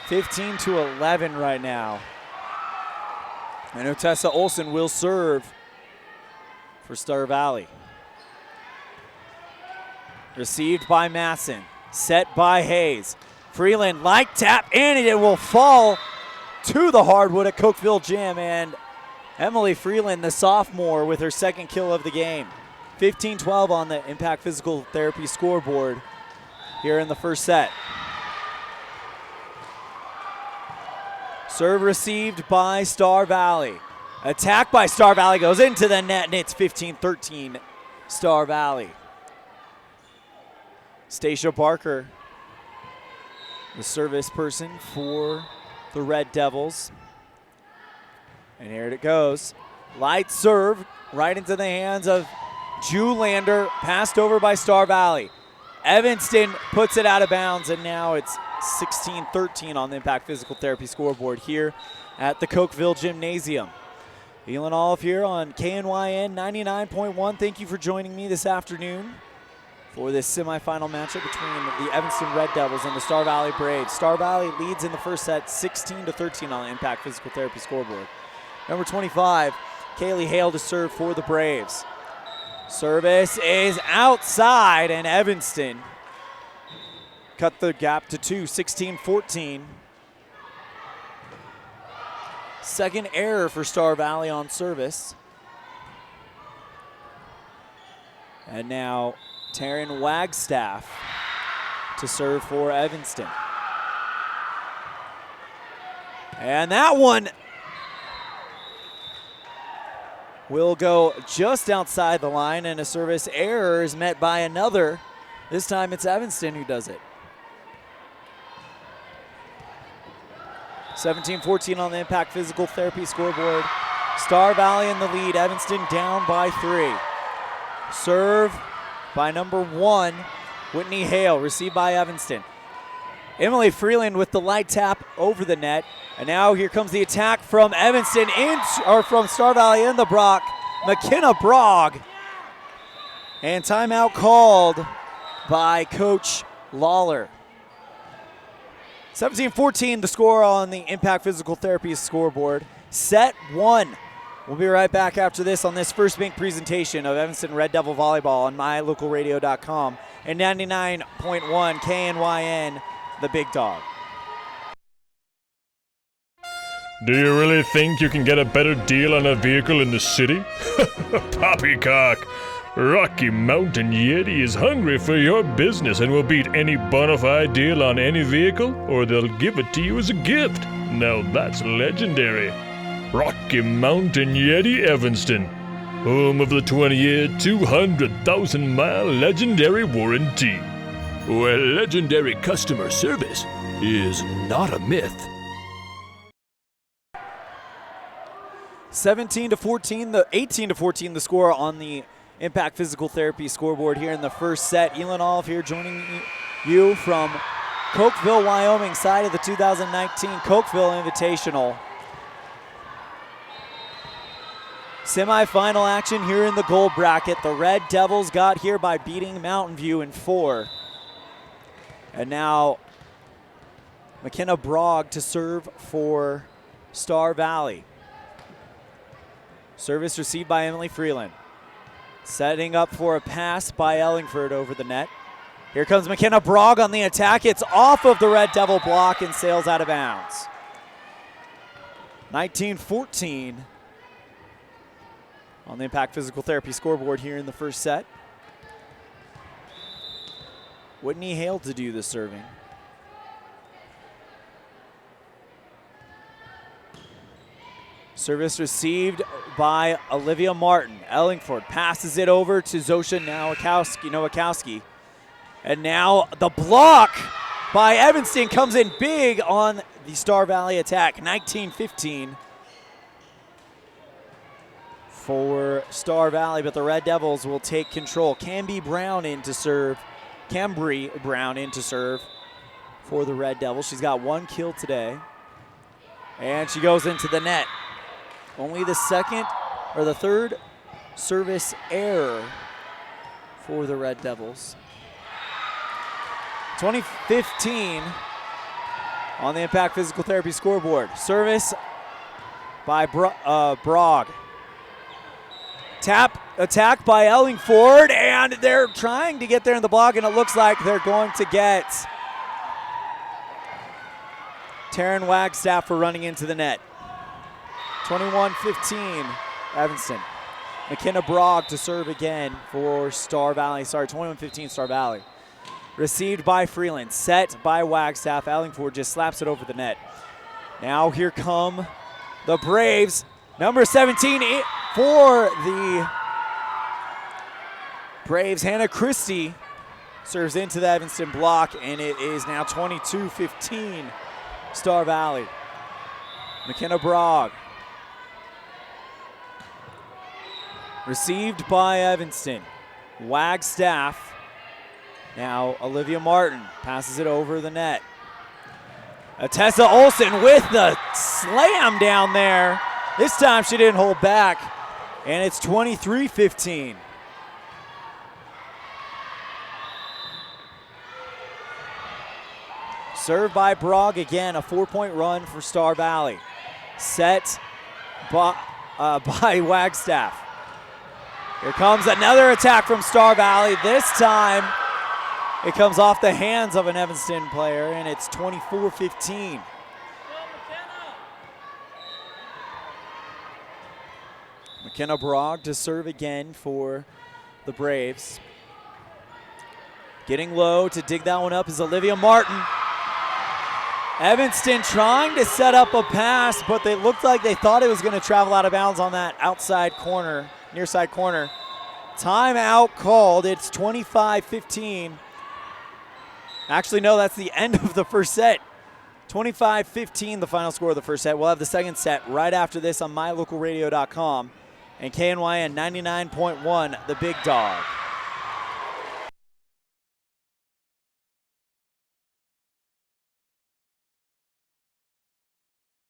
15-11 right now. And Otessa Olsen will serve for Star Valley. Received by Masson. Set by Hayes. Freeland light tap, and it will fall to the hardwood at Cokeville Gym. And Emily Freeland, the sophomore, with her second kill of the game. 15-12 on the Impact Physical Therapy scoreboard here in the first set. Serve received by Star Valley. Attack by Star Valley goes into the net, and it's 15-13 Star Valley. Stacia Barker, the service person for the Red Devils. And here it goes. Light serve right into the hands of Julander, passed over by Star Valley. Evanston puts it out of bounds, and now it's 16-13 on the Impact Physical Therapy scoreboard here at the Cokeville Gymnasium. ELAN OLLIFF here on KNYN 99.1. Thank you for joining me this afternoon for this semifinal matchup between the Evanston Red Devils and the Star Valley Braves. Star Valley leads in the first set 16-13 on the Impact Physical Therapy scoreboard. Number 25, Kaylee Hale to serve for the Braves. Service is outside, and Evanston cut the gap to 2, 16-14. Second error for Star Valley on service. And now Taryn Wagstaff to serve for Evanston. And that one will go just outside the line, and a service error is met by another. This time it's Evanston who does it. 17-14 on the Impact Physical Therapy scoreboard. Star Valley in the lead, Evanston down by 3. Serve by number 1, Whitney Hale, received by Evanston. Emily Freeland with the light tap over the net. And now here comes the attack from Evanston, from Star Valley in the block. McKenna Brog. And timeout called by Coach Lawler. 17-14 the score on the Impact Physical Therapy scoreboard. Set 1. We'll be right back after this on this first bank presentation of Evanston Red Devil Volleyball on mylocalradio.com and 99.1 KNYN, the Big Dog. Do you really think you can get a better deal on a vehicle in the city? Poppycock! Rocky Mountain Yeti is hungry for your business and will beat any bona fide deal on any vehicle, or they'll give it to you as a gift. Now that's legendary. Rocky Mountain Yeti Evanston, home of the 20-year, 200,000-mile legendary warranty, where legendary customer service is not a myth. 18-14 the score on the Impact Physical Therapy scoreboard here in the first set. ELAN OLLIFF here joining you from Cokeville, Wyoming, side of the 2019 Cokeville Invitationl. Semi-final action here in the gold bracket. The Red Devils got here by beating Mountain View in 4. And now McKenna Brogg to serve for Star Valley. Service received by Emily Freeland. Setting up for a pass by Ellingford over the net. Here comes McKenna Brogg on the attack. It's off of the Red Devil block and sails out of bounds. 19-14 on the Impact Physical Therapy scoreboard here in the first set. Whitney Hale to do the serving. Service received by Olivia Martin. Ellingford passes it over to Zosha Nowakowski. And now the block by Evanston comes in big on the Star Valley attack. 19-15 for Star Valley, but the Red Devils will take control. Cambry Brown in to serve for the Red Devils. She's got 1 kill today. And she goes into the net. Only the third service error for the Red Devils. 20-15 on the Impact Physical Therapy scoreboard. Service by Brogg. Attack by Ellingford, and they're trying to get there in the block, and it looks like they're going to get Taryn Wagstaff for running into the net. 21-15, Evanston. McKenna Brogg to serve again for Star Valley. 21-15, Star Valley. Received by Freeland, set by Wagstaff. Ellingford just slaps it over the net. Now here come the Braves. Number 17 for the Braves, Hannah Christie, serves into the Evanston block, and it is now 22-15, Star Valley. McKenna Brogg. Received by Evanston. Wagstaff. Now Olivia Martin passes it over the net. Tessa Olsen with the slam down there. This time she didn't hold back, and it's 23-15. Served by Brogg again, a 4-point run for Star Valley. Set by Wagstaff. Here comes another attack from Star Valley. This time it comes off the hands of an Evanston player, and it's 24-15. McKenna Brogg to serve again for the Braves. Getting low to dig that one up is Olivia Martin. Evanston trying to set up a pass, but they looked like they thought it was going to travel out of bounds on that outside corner, near side corner. Timeout called. It's 25-15. Actually, no, that's the end of the first set. 25-15, the final score of the first set. We'll have the second set right after this on mylocalradio.com and KNYN 99.1, the Big Dog.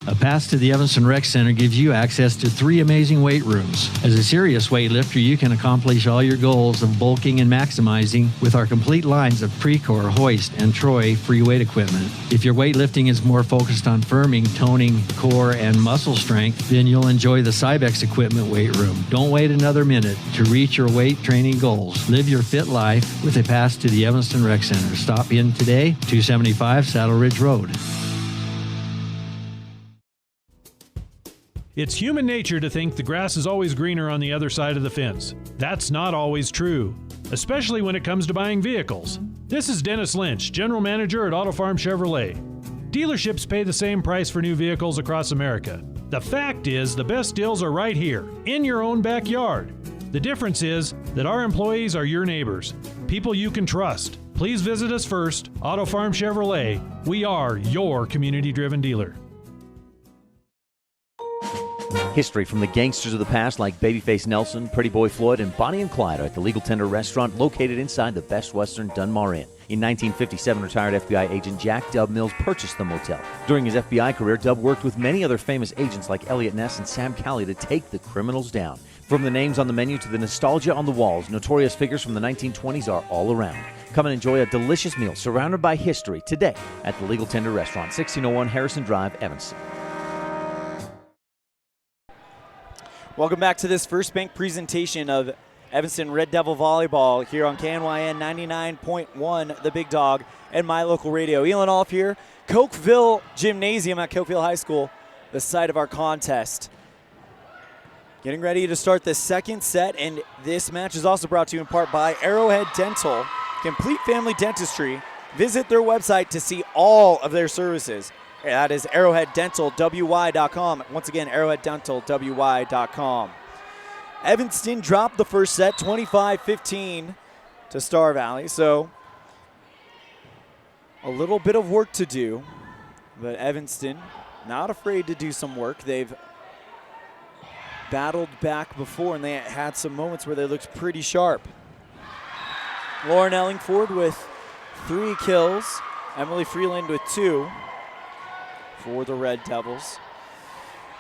A pass to the Evanston Rec Center gives you access to 3 amazing weight rooms. As a serious weightlifter, you can accomplish all your goals of bulking and maximizing with our complete lines of Precor, Hoist, and Troy free weight equipment. If your weightlifting is more focused on firming, toning, core, and muscle strength, then you'll enjoy the Cybex equipment weight room. Don't wait another minute to reach your weight training goals. Live your fit life with a pass to the Evanston Rec Center. Stop in today, 275 Saddle Ridge Road. It's human nature to think the grass is always greener on the other side of the fence. That's not always true, especially when it comes to buying vehicles. This is Dennis Lynch, General Manager at Auto Farm Chevrolet. Dealerships pay the same price for new vehicles across America. The fact is, the best deals are right here, in your own backyard. The difference is that our employees are your neighbors, people you can trust. Please visit us first, Auto Farm Chevrolet. We are your community-driven dealer. History from the gangsters of the past like Babyface Nelson, Pretty Boy Floyd, and Bonnie and Clyde are at the Legal Tender restaurant located inside the Best Western Dunmar Inn. In 1957, retired FBI agent Jack Dub Mills purchased the motel. During his FBI career, Dub worked with many other famous agents like Elliot Ness and Sam Calley to take the criminals down. From the names on the menu to the nostalgia on the walls, notorious figures from the 1920s are all around. Come and enjoy a delicious meal surrounded by history today at the Legal Tender restaurant, 1601 Harrison Drive, Evanston. Welcome back to this First Bank presentation of Evanston Red Devil Volleyball here on KNYN 99.1, The Big Dog, and My Local Radio. ELAN OLLIFF here, Cokeville Gymnasium at Cokeville High School, the site of our contest. Getting ready to start the second set, and this match is also brought to you in part by Arrowhead Dental, Complete Family Dentistry. Visit their website to see all of their services. That is arrowheaddentalwy.com. Once again, arrowheaddentalwy.com. Evanston dropped the first set, 25-15 to Star Valley. So a little bit of work to do, but Evanston not afraid to do some work. They've battled back before, and they had some moments where they looked pretty sharp. Lauren Ellingford with 3 kills. Emily Freeland with 2. For the Red Devils.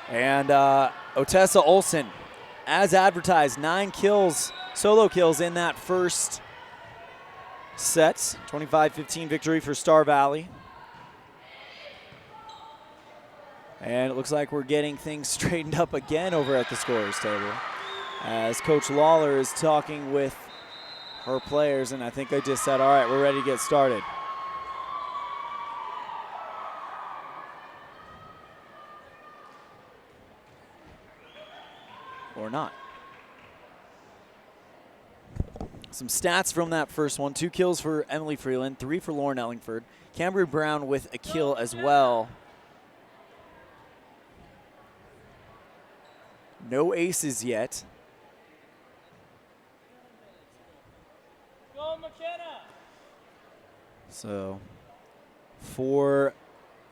And Otessa Olsen, as advertised, 9 kills, solo kills in that first set. 25-15 victory for Star Valley. And it looks like we're getting things straightened up again over at the scorer's table as Coach Lawler is talking with her players, and I think they just said, all right, we're ready to get started. Or not. Some stats from that first one. 2 kills for Emily Freeland, 3 for Lauren Ellingford. Cambry Brown with a kill as well. No aces yet. Go McKenna! So for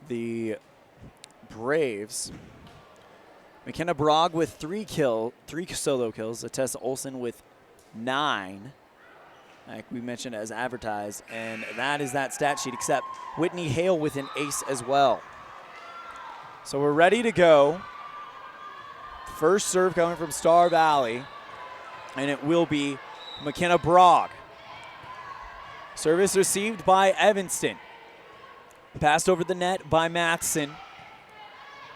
the Braves, McKenna Brogg with 3 solo kills. Otessa Olsen with 9, like we mentioned as advertised. And that is that stat sheet, except Whitney Hale with an ace as well. So we're ready to go. First serve coming from Star Valley, and it will be McKenna Brogg. Service received by Evanston. Passed over the net by Matheson.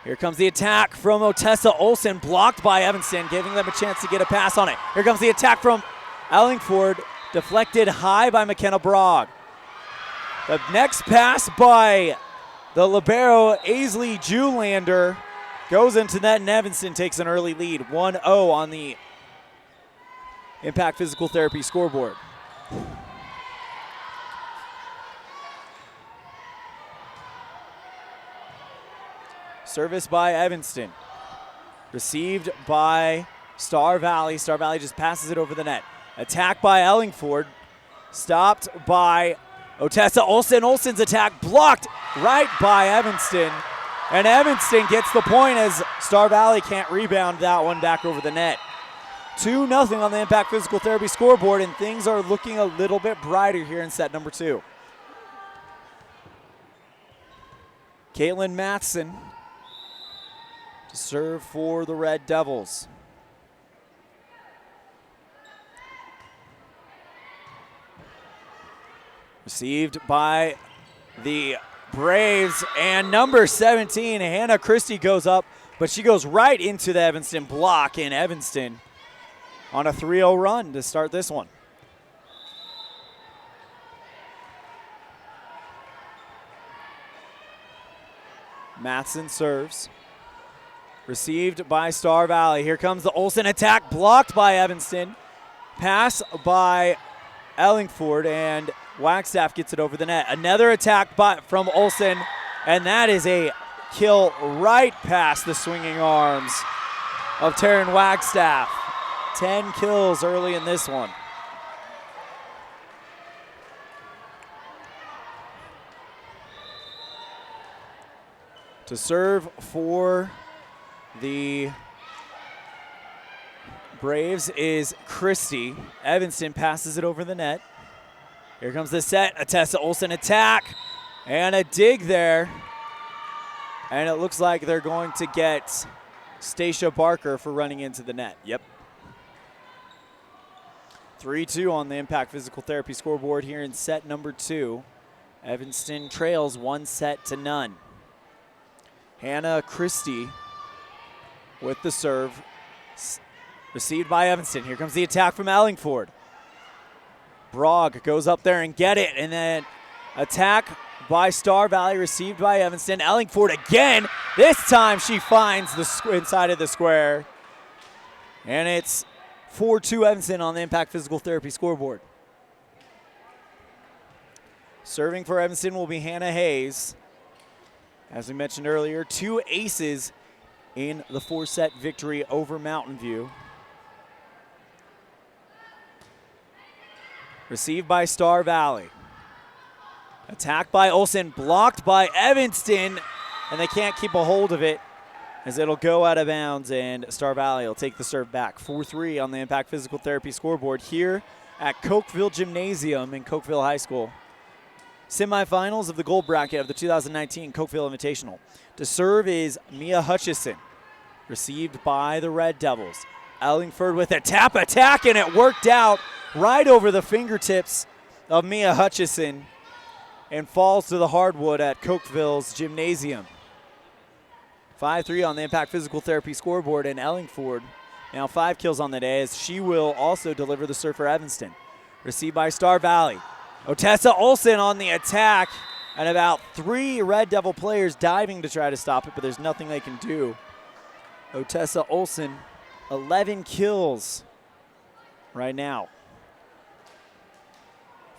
Here comes the attack from Otessa Olsen, blocked by Evanston, giving them a chance to get a pass on it. Here comes the attack from Ellingford, deflected high by McKenna Brogg. The next pass by the libero, Aisley Julander, goes into net, and Evanston takes an early lead, 1-0 on the Impact Physical Therapy scoreboard. Service by Evanston. Received by Star Valley. Star Valley just passes it over the net. Attack by Ellingford. Stopped by Otessa Olsen. Olsen's attack blocked right by Evanston. And Evanston gets the point as Star Valley can't rebound that one back over the net. 2-0 on the Impact Physical Therapy scoreboard, and things are looking a little bit brighter here in set number 2. Caitlin Matheson to serve for the Red Devils. Received by the Braves, and number 17, Hannah Christie, goes up, but she goes right into the Evanston block, and Evanston on a 3-0 run to start this one. Matson serves. Received by Star Valley. Here comes the Olsen attack, blocked by Evanston. Pass by Ellingford, and Wagstaff gets it over the net. Another attack from Olsen, and that is a kill right past the swinging arms of Taryn Wagstaff. 10 kills early in this one. To serve for the Braves is Christie. Evanston passes it over the net. Here comes the set. A Tessa Olsen attack and a dig there. And it looks like they're going to get Stacia Barker for running into the net. Yep. 3-2 on the Impact Physical Therapy scoreboard here in set number 2. Evanston trails 1-0. Hannah Christie with the serve. Received by Evanston. Here comes the attack from Ellingford. Brogg goes up there and get it, and then attack by Star Valley, received by Evanston. Ellingford again. This time she finds the inside of the square. And it's 4-2 Evanston on the Impact Physical Therapy scoreboard. Serving for Evanston will be Hannah Hayes. As we mentioned earlier, 2 aces in the 4-set victory over Mountain View. Received by Star Valley. Attack by Olsen, blocked by Evanston, and they can't keep a hold of it as it'll go out of bounds, and Star Valley will take the serve back. 4-3 on the Impact Physical Therapy scoreboard here at Cokeville Gymnasium in Cokeville High School. Semifinals of the gold bracket of the 2019 Cokeville Invitationl. To serve is Mia Hutchison, received by the Red Devils. Ellingford with a tap attack, and it worked out right over the fingertips of Mia Hutchison and falls to the hardwood at Cokeville's Gymnasium. 5-3 on the Impact Physical Therapy scoreboard, and Ellingford now 5 kills on the day as she will also deliver the serve for Evanston. Received by Star Valley. Otessa Olsen on the attack, and about 3 Red Devil players diving to try to stop it, but there's nothing they can do. Otessa Olsen, 11 kills right now.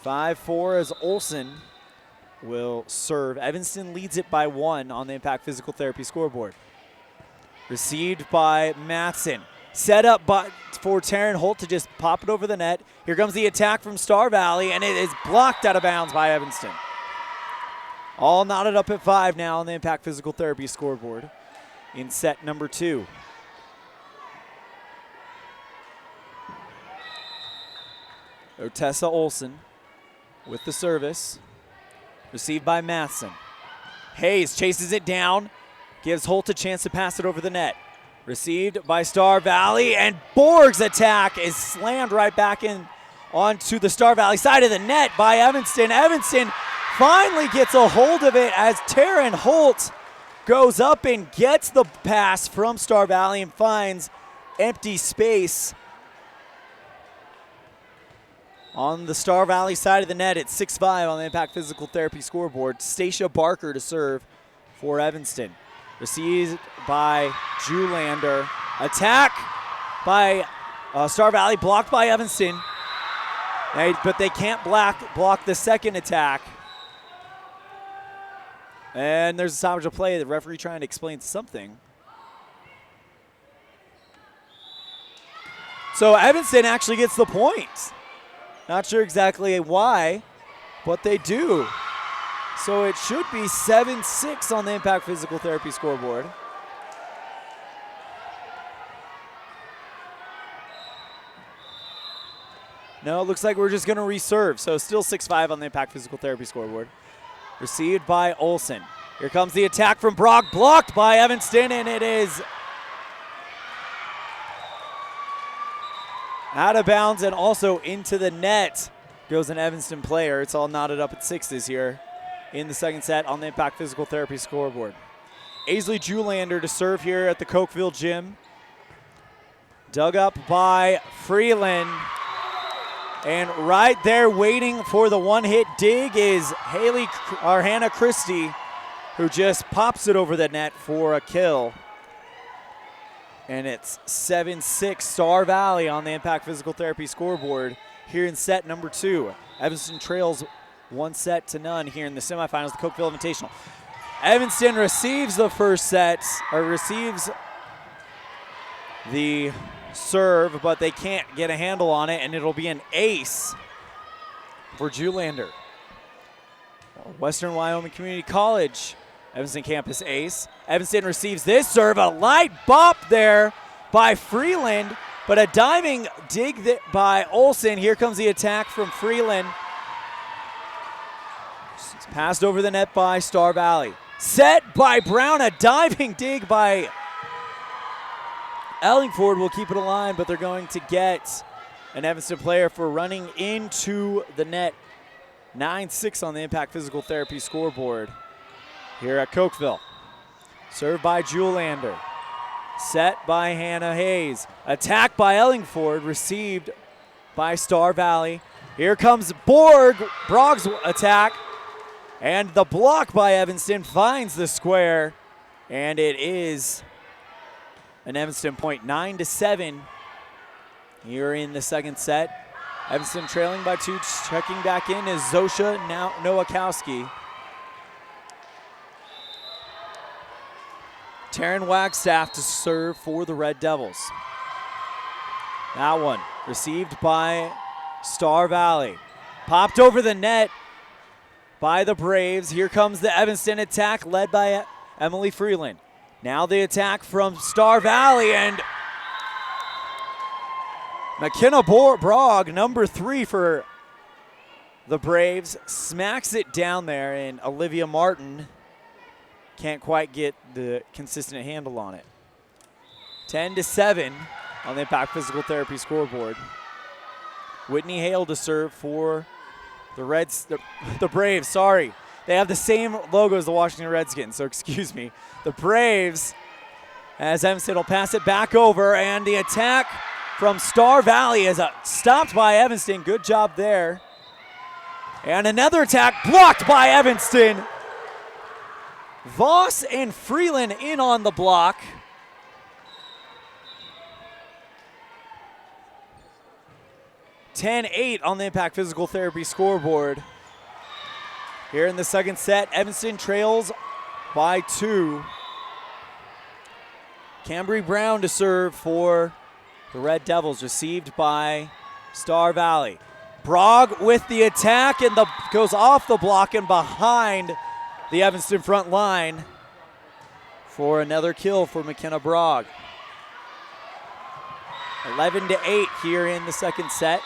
5-4 as Olsen will serve. Evanston leads it by 1 on the Impact Physical Therapy scoreboard. Received by Matson. Set up for Taryn Holt to just pop it over the net. Here comes the attack from Star Valley, and it is blocked out of bounds by Evanston. All knotted up at 5 now on the Impact Physical Therapy scoreboard in set number 2. Otessa Olsen with the service. Received by Matson. Hayes chases it down, gives Holt a chance to pass it over the net. Received by Star Valley, and Borg's attack is slammed right back in onto the Star Valley side of the net by Evanston. Evanston finally gets a hold of it as Taryn Holt goes up and gets the pass from Star Valley and finds empty space on the Star Valley side of the net. It's 6-5 on the Impact Physical Therapy scoreboard. Stacia Barker to serve for Evanston. Received by Julander. Attack by Star Valley, blocked by Evanston. But they can't block the second attack. And there's a stoppage of play. The referee trying to explain something. So Evanston actually gets the point. Not sure exactly why, but they do. So it should be 7-6 on the Impact Physical Therapy scoreboard. No, it looks like we're just going to reserve. So still 6-5 on the Impact Physical Therapy scoreboard. Received by Olsen. Here comes the attack from Brock, blocked by Evanston, and it is Out of bounds and also into the net goes an Evanston player. It's all knotted up at sixes here in the second set on the Impact Physical Therapy scoreboard. Aisley Julander to serve here at the Cokeville gym. Dug up by Freeland. And right there waiting for the one-hit dig is Hannah Christie, who just pops it over the net for a kill. And it's 7-6 Star Valley on the Impact Physical Therapy scoreboard here in set number 2. Evanston trails 1-0 here in the semifinals of the Cokeville Invitational. Evanston receives the first set, or receives the serve, but they can't get a handle on it, and it'll be an ace for Julander. Western Wyoming Community College, Evanston campus ace. Evanston receives this serve, a light bop there by Freeland, but a diving dig by Olsen. Here comes the attack from Freeland. It's passed over the net by Star Valley. Set by Brown, a diving dig by Ellingford will keep it alive, but they're going to get an Evanston player for running into the net. 9-6 on the Impact Physical Therapy scoreboard here at Cokeville. Served by Julander. Set by Hannah Hayes. Attack by Ellingford, received by Star Valley. Here comes Brog's attack. And the block by Evanston finds the square. And it is an Evanston point, 9-7 here in the second set. Evanston trailing by 2, checking back in is Zosha Nowakowski. Taryn Wagstaff to serve for the Red Devils. That one received by Star Valley. Popped over the net by the Braves. Here comes the Evanston attack led by Emily Freeland. Now the attack from Star Valley, and McKenna Brog, number 3 for the Braves, smacks it down there, and Olivia Martin can't quite get the consistent handle on it. 10-7 on the Impact Physical Therapy scoreboard. Whitney Hale to serve for the Braves, sorry. They have the same logo as the Washington Redskins, so excuse me. The Braves, as Evanston will pass it back over, and the attack from Star Valley is stopped by Evanston. Good job there. And another attack blocked by Evanston. Voss and Freeland in on the block. (10-8) on the Impact Physical Therapy scoreboard. Here in the second set, Evanston trails by 2. Cambry Brown to serve for the Red Devils, received by Star Valley. Brog with the attack, and goes off the block and behind the Evanston front line for another kill for McKenna Brog. 11-8 here in the second set.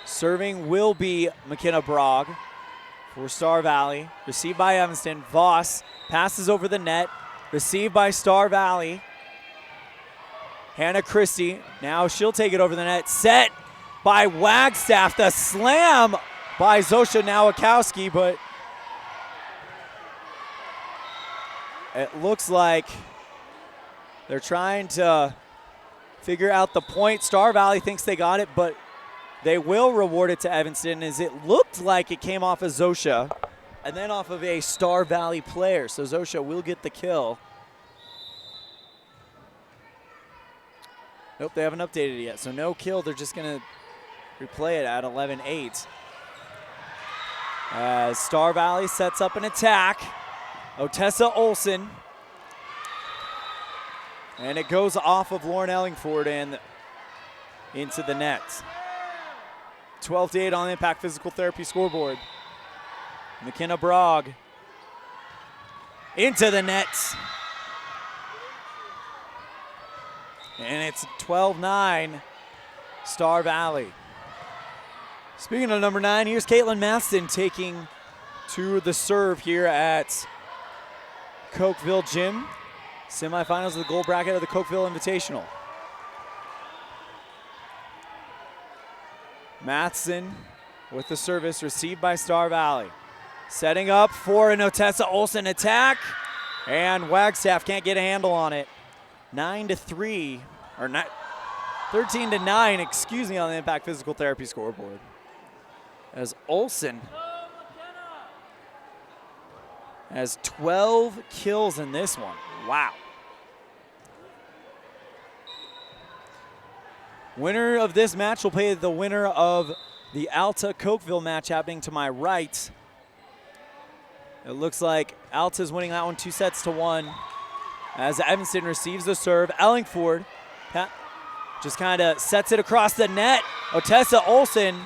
Serving will be McKenna Brog for Star Valley. Received by Evanston. Voss passes over the net. Received by Star Valley. Hannah Christie. Now she'll take it over the net. Set by Wagstaff. The slam by Zosha Nowakowski, but it looks like they're trying to figure out the point. Star Valley thinks they got it, but they will reward it to Evanston, as it looked like it came off of Zosha and then off of a Star Valley player. So Zosha will get the kill. Nope, they haven't updated it yet. So no kill. They're just going to replay it at 11-8. As Star Valley sets up an attack. Otessa Olsen. And it goes off of Lauren Ellingford and into the net. 12-8 on the Impact Physical Therapy scoreboard. McKenna Brog into the net. And it's 12-9 Star Valley. Speaking of number 9, here's Caitlin Maston taking to the serve here at Cokeville Gym. Semifinals of the gold bracket of the Cokeville Invitational. Matheson with the service received by Star Valley. Setting up for an Otessa Olsen attack, and Wagstaff can't get a handle on it. 9-3, or 13-9, excuse me, on the Impact Physical Therapy scoreboard. As Olsen has 12 kills in this one. Wow. Winner of this match will play the winner of the Alta Cokeville match happening to my right. It looks like Alta's winning that one 2-1 as Evanston receives the serve. Ellingford just kind of sets it across the net. Otessa Olsen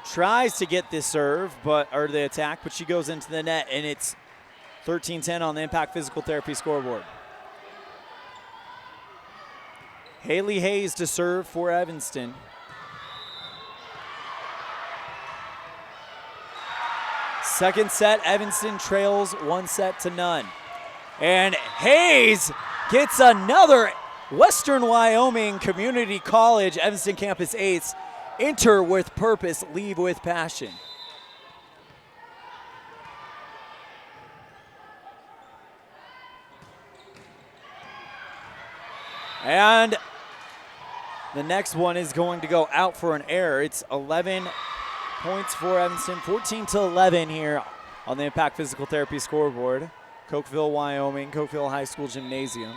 tries to get this serve, or the attack, but she goes into the net, and it's 13-10 on the Impact Physical Therapy scoreboard. Haley Hayes to serve for Evanston. Second set, Evanston trails 1-0. And Hayes gets another Western Wyoming Community College Evanston Campus ace. Enter with purpose, leave with passion. And the next one is going to go out for an error. It's 11 points for Evanston, 14-11 here on the Impact Physical Therapy scoreboard. Cokeville, Wyoming, Cokeville High School Gymnasium.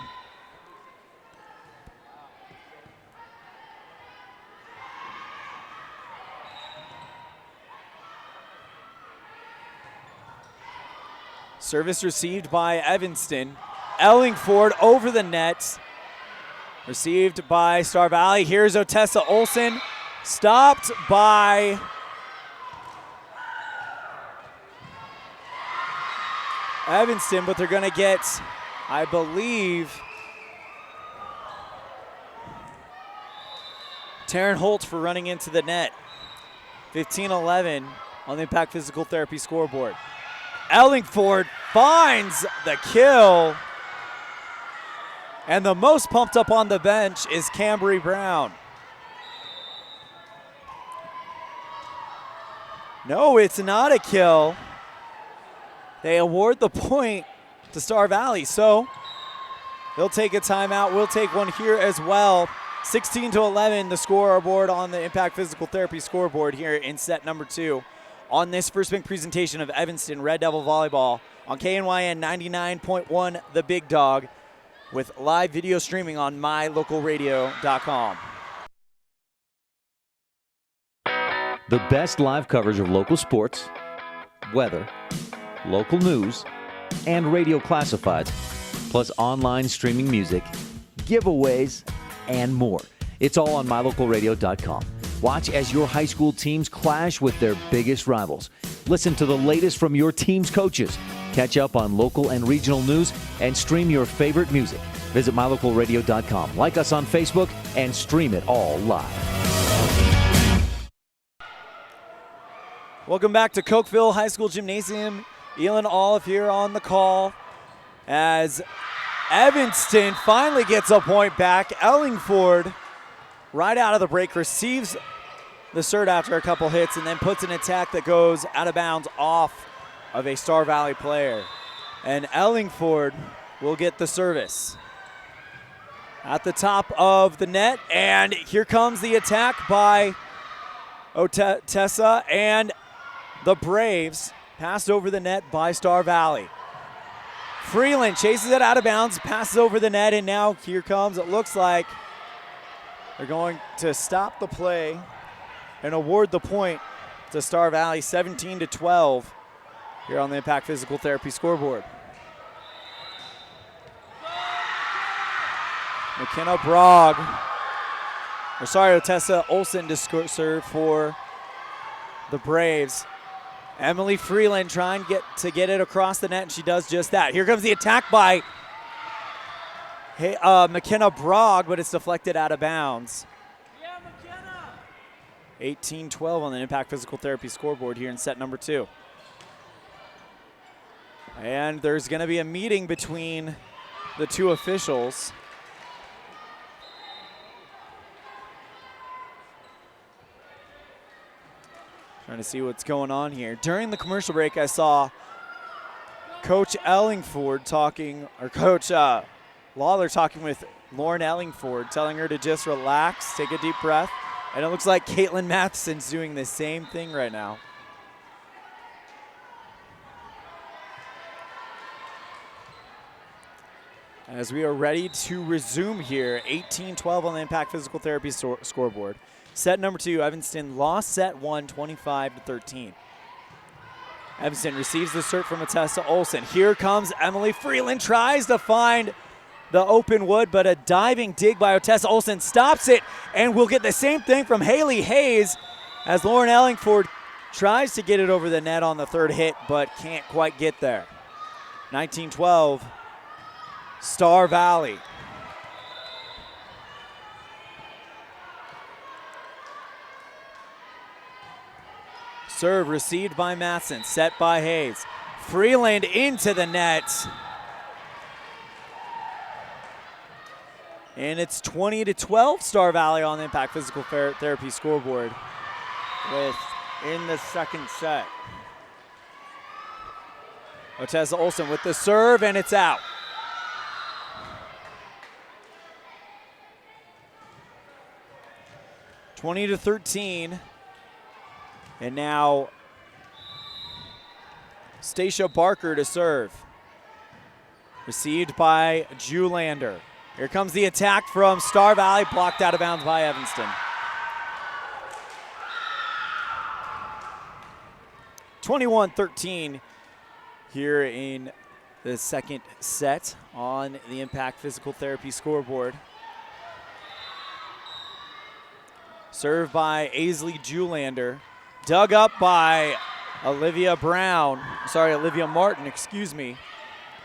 Service received by Evanston. Ellingford over the net. Received by Star Valley. Here's Otessa Olsen. Stopped by Evanston, but they're going to get, I believe, Taryn Holt for running into the net. 15-11 on the Impact Physical Therapy scoreboard. Ellingford finds the kill. And the most pumped up on the bench is Cambry Brown. No, it's not a kill. They award the point to Star Valley, so they'll take a timeout. We'll take one here as well. 16-11, the scoreboard on the Impact Physical Therapy scoreboard here in set number 2 on this first bank presentation of Evanston Red Devil Volleyball on KNYN 99.1 The Big Dog, with live video streaming on mylocalradio.com. The best live coverage of local sports, weather, local news, and radio classifieds, plus online streaming music, giveaways, and more. It's all on mylocalradio.com. Watch as your high school teams clash with their biggest rivals. Listen to the latest from your team's coaches. Catch up on local and regional news and stream your favorite music. Visit mylocalradio.com. Like us on Facebook and stream it all live. Welcome back to Cokeville High School Gymnasium. ELAN OLLIFF here on the call as Evanston finally gets a point back. Ellingford, right out of the break, receives the serve after a couple hits and then puts an attack that goes out of bounds off of a Star Valley player. And Ellingford will get the service at the top of the net. And here comes the attack by Otessa, and the Braves passed over the net by Star Valley. Freeland chases it out of bounds, passes over the net, and now here comes, it looks like they're going to stop the play and award the point to Star Valley, 17-12 here on the Impact Physical Therapy scoreboard. McKenna Brogg, Otessa Olsen to serve for the Braves. Emily Freeland trying to get it across the net, and she does just that. Here comes the attack by McKenna Brogg, but it's deflected out of bounds. 18-12 on the Impact Physical Therapy scoreboard here in set number 2. And there's going to be a meeting between the two officials. Trying to see what's going on here. During the commercial break, I saw Coach Ellingford talking, or Coach Lawler talking with Lauren Ellingford, telling her to just relax, take a deep breath. And it looks like Caitlin Matheson's doing the same thing right now. As we are ready to resume here, 18-12 on the Impact Physical Therapy scoreboard. Set number 2, Evanston lost set 1, 25-13. Evanston receives the serve from Atessa Olsen. Here comes Emily Freeland, tries to find the open wood, but a diving dig by Otessa Olsen stops it, and we'll get the same thing from Haley Hayes as Lauren Ellingford tries to get it over the net on the third hit, but can't quite get there. 19-12, Star Valley. Serve received by Matson, set by Hayes. Freeland into the net. And it's 20-12 Star Valley on the Impact Physical Therapy scoreboard in the second set. Otessa Olsen with the serve, and it's out. (20-13). And now Stacia Barker to serve. Received by Julander. Here comes the attack from Star Valley, blocked out of bounds by Evanston. 21-13 here in the second set on the Impact Physical Therapy scoreboard. Served by Aisley Julander. Dug up by Olivia Martin,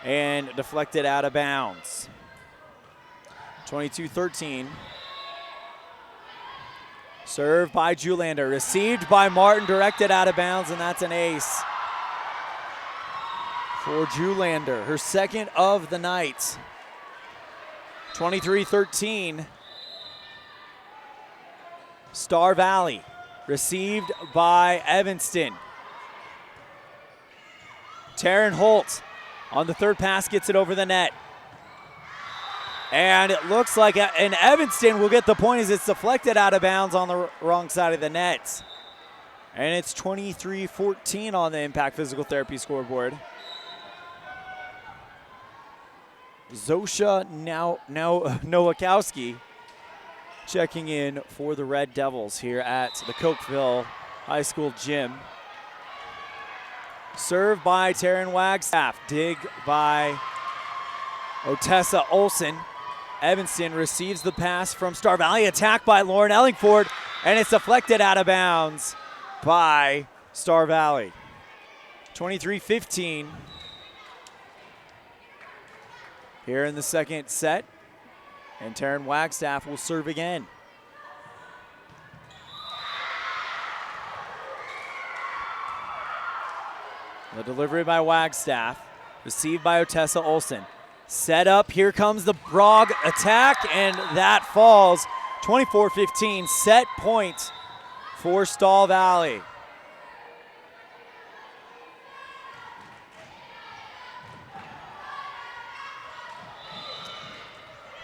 and deflected out of bounds. 22-13. Served by Julander, received by Martin, directed out of bounds, and that's an ace for Julander, her second of the night. 23-13. Star Valley. Received by Evanston. Taryn Holt on the third pass gets it over the net. And it looks like an Evanston will get the point as it's deflected out of bounds on the wrong side of the net. And it's 23-14 on the Impact Physical Therapy scoreboard. Zosha Nowakowski checking in for the Red Devils here at the Cokeville High School gym. Served by Taryn Wagstaff. Dig by Otessa Olsen. Evanston receives the pass from Star Valley. Attack by Lauren Ellingford, and it's deflected out of bounds by Star Valley. 23-15 here in the second set. And Taryn Wagstaff will serve again. The delivery by Wagstaff, received by Otessa Olsen. Set up, here comes the Brog attack, and that falls. 24-15, set point for Star Valley.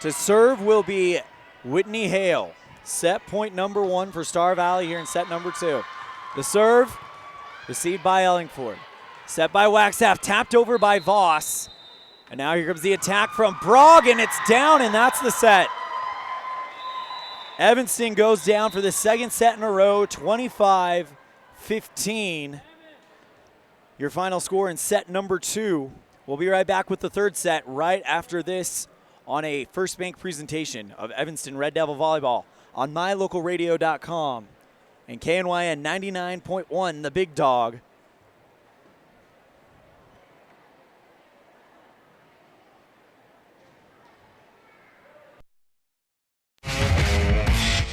To serve will be Whitney Hale. Set point number 1 for Star Valley here in set number 2. The serve, received by Ellingford. Set by Wagstaff, tapped over by Voss. And now here comes the attack from Brog, and it's down, and that's the set. Evanston goes down for the second set in a row, 25-15. Your final score in set number 2. We'll be right back with the third set right after this on a First Bank presentation of Evanston Red Devil Volleyball on mylocalradio.com and KNYN 99.1, the Big Dog.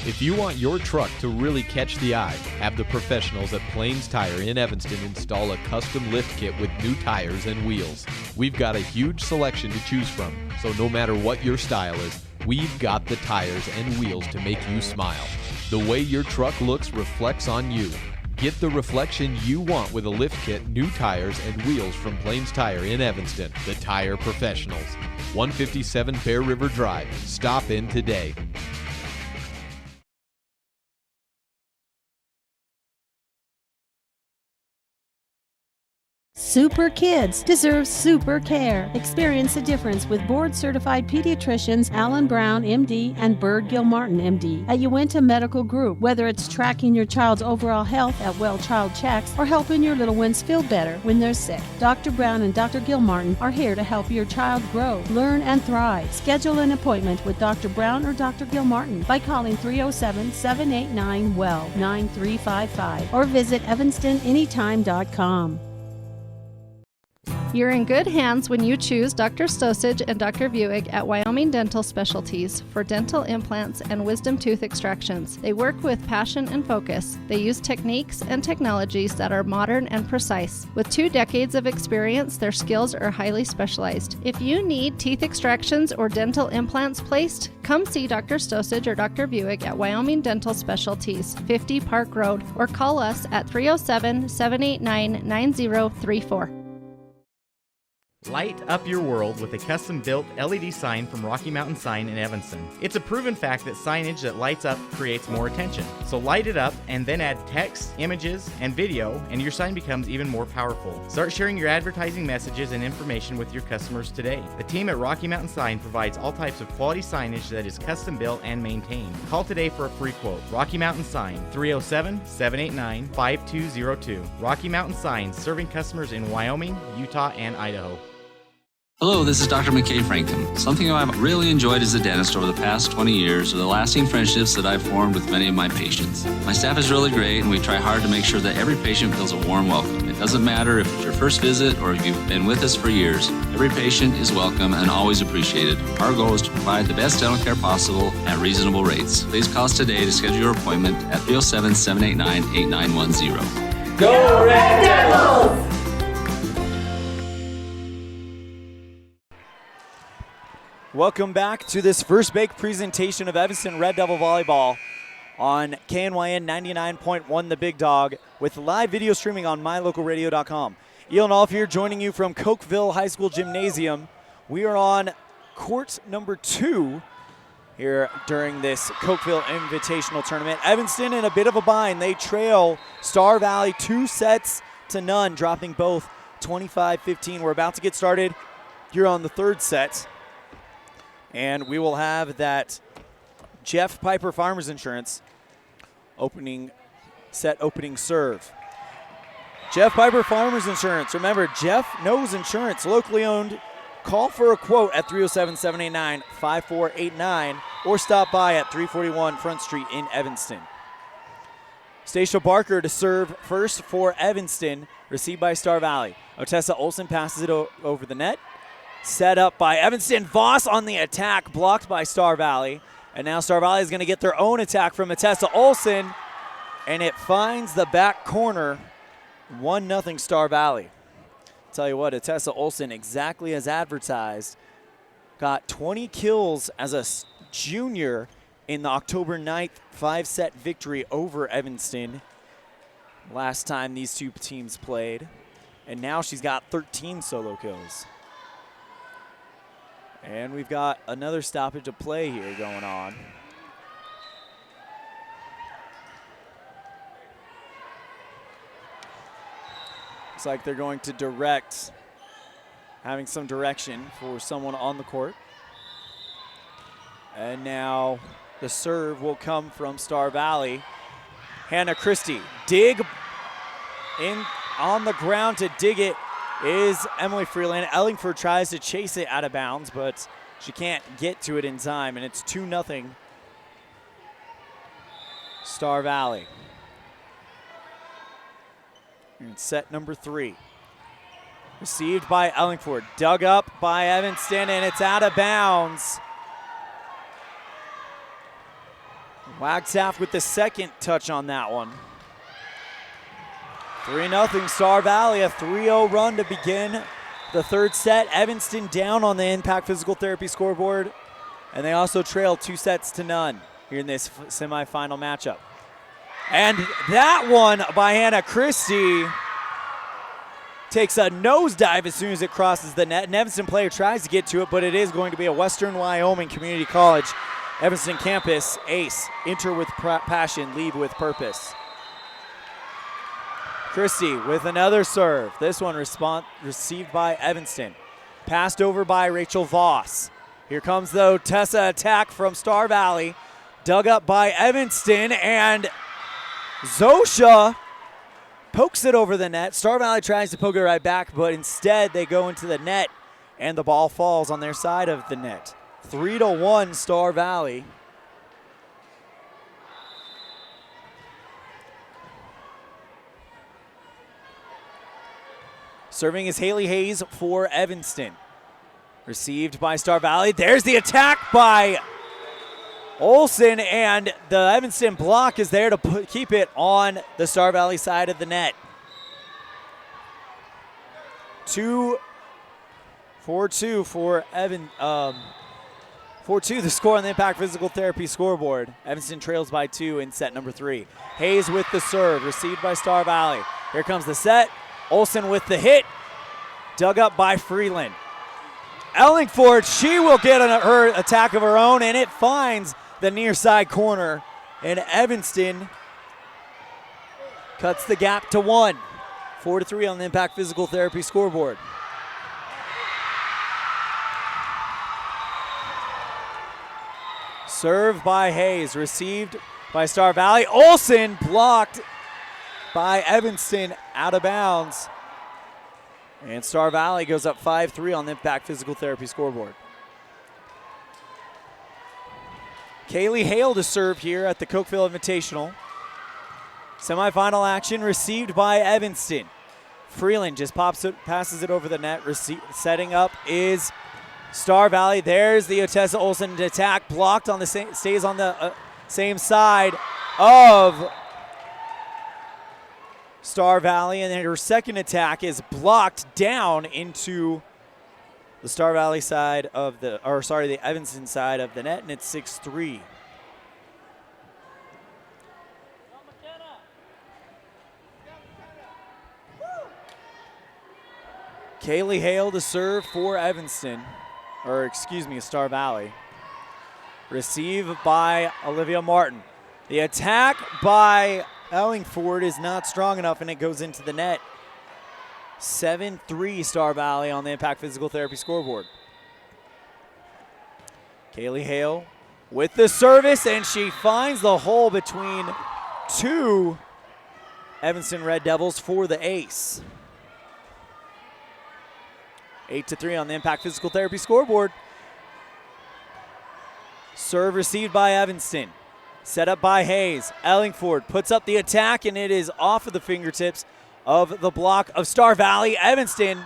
If you want your truck to really catch the eye, have the professionals at Plains Tire in Evanston install a custom lift kit with new tires and wheels. We've got a huge selection to choose from, so no matter what your style is, we've got the tires and wheels to make you smile. The way your truck looks reflects on you. Get the reflection you want with a lift kit, new tires, and wheels from Plains Tire in Evanston, the tire professionals. 157 Bear River Drive. Stop in today. Super kids deserve super care. Experience the difference with board-certified pediatricians Alan Brown, MD, and Bird Gilmartin, MD, at Uinta Medical Group. Whether it's tracking your child's overall health at Well Child Checks or helping your little ones feel better when they're sick, Dr. Brown and Dr. Gilmartin are here to help your child grow, learn, and thrive. Schedule an appointment with Dr. Brown or Dr. Gilmartin by calling 307-789-WELL 9355 or visit evanstonanytime.com. You're in good hands when you choose Dr. Stosage and Dr. Buick at Wyoming Dental Specialties for dental implants and wisdom tooth extractions. They work with passion and focus. They use techniques and technologies that are modern and precise. With 2 decades of experience, their skills are highly specialized. If you need teeth extractions or dental implants placed, come see Dr. Stosage or Dr. Buick at Wyoming Dental Specialties, 50 Park Road, or call us at 307-789-9034. Light up your world with a custom-built LED sign from Rocky Mountain Sign in Evanston. It's a proven fact that signage that lights up creates more attention. So light it up and then add text, images, and video, and your sign becomes even more powerful. Start sharing your advertising messages and information with your customers today. The team at Rocky Mountain Sign provides all types of quality signage that is custom-built and maintained. Call today for a free quote. Rocky Mountain Sign, 307-789-5202. Rocky Mountain Sign, serving customers in Wyoming, Utah, and Idaho. Hello, this is Dr. McKay Franklin. Something I've really enjoyed as a dentist over the past 20 years are the lasting friendships that I've formed with many of my patients. My staff is really great, and we try hard to make sure that every patient feels a warm welcome. It doesn't matter if it's your first visit or if you've been with us for years. Every patient is welcome and always appreciated. Our goal is to provide the best dental care possible at reasonable rates. Please call us today to schedule your appointment at 307-789-8910. Go Red Devils! Welcome back to this first big presentation of Evanston Red Devil Volleyball on KNYN 99.1 The Big Dog with live video streaming on mylocalradio.com. ELAN OLLIFF here joining you from Cokeville High School Gymnasium. We are on court number 2 here during this Cokeville Invitational Tournament. Evanston in a bit of a bind. They trail Star Valley 2-0, dropping both 25-15. We're about to get started here on the 3rd set. And we will have that Jeff Piper Farmers Insurance opening serve. Jeff Piper Farmers Insurance. Remember, Jeff knows insurance. Locally owned. Call for a quote at 307-789-5489 or stop by at 341 Front Street in Evanston. Stacia Barker to serve first for Evanston. Received by Star Valley. Otessa Olsen passes it over the net. Set up by Evanston. Voss on the attack, blocked by Star Valley. And now Star Valley is going to get their own attack from Otessa Olsen. And it finds the back corner. 1-0 Star Valley. Tell you what, Otessa Olsen, exactly as advertised, got 20 kills as a junior in the October 9th 5-set victory over Evanston last time these two teams played. And now she's got 13 solo kills. And we've got another stoppage of play here going on. Looks like they're going to direct, having some direction for someone on the court. And now the serve will come from Star Valley. Hannah Christie, dig in on the ground to dig it is Emily Freeland. Ellingford tries to chase it out of bounds, but she can't get to it in time, and it's 2-0 Star Valley. In set number 3. Received by Ellingford, dug up by Evanston, and it's out of bounds. Wagstaff with the second touch on that one. 3-0 Star Valley, a 3-0 run to begin the 3rd set. Evanston down on the Impact Physical Therapy scoreboard, and they also trail 2-0 here in this semifinal matchup. And that one by Hannah Christie takes a nosedive as soon as it crosses the net. An Evanston player tries to get to it, but it is going to be a Western Wyoming Community College Evanston campus ace. Enter with passion, lead with purpose. Christie with another serve. This one received by Evanston. Passed over by Rachel Voss. Here comes the Tessa attack from Star Valley. Dug up by Evanston, and Zosha pokes it over the net. Star Valley tries to poke it right back, but instead they go into the net, and the ball falls on their side of the net. 3-1 Star Valley. Serving is Haley Hayes for Evanston. Received by Star Valley. There's the attack by Olsen, and the Evanston block is there to keep it on the Star Valley side of the net. 4-2 for 4-2 the score on the Impact Physical Therapy scoreboard. Evanston trails by 2 in set number 3. Hayes with the serve, received by Star Valley. Here comes the set. Olsen with the hit, dug up by Freeland. Ellingford, she will get her attack of her own, and it finds the near side corner, and Evanston cuts the gap to 1. 4-3 on the Impact Physical Therapy scoreboard. Serve by Hayes, received by Star Valley. Olsen blocked by Evanston, out of bounds. And Star Valley goes up 5-3 on the Impact Physical Therapy scoreboard. Kaylee Hale to serve here at the Cokeville Invitational. Semifinal action received by Evanston. Freeland just passes it over the net. Setting up is Star Valley. There's the Otessa Olsen attack, blocked on the stays on the same side of Star Valley, and then her second attack is blocked down into the Star Valley side of the Evanston side of the net, and it's 6-3. Kaylee Hale to serve for Evanston, Star Valley. Received by Olivia Martin. The attack by Ellingford is not strong enough, and it goes into the net. 7-3 Star Valley on the Impact Physical Therapy scoreboard. Kaylee Hale with the service, and she finds the hole between two Evanston Red Devils for the ace. 8-3 on the Impact Physical Therapy scoreboard. Serve received by Evanston. Set up by Hayes. Ellingford puts up the attack, and it is off of the fingertips of the block of Star Valley. Evanston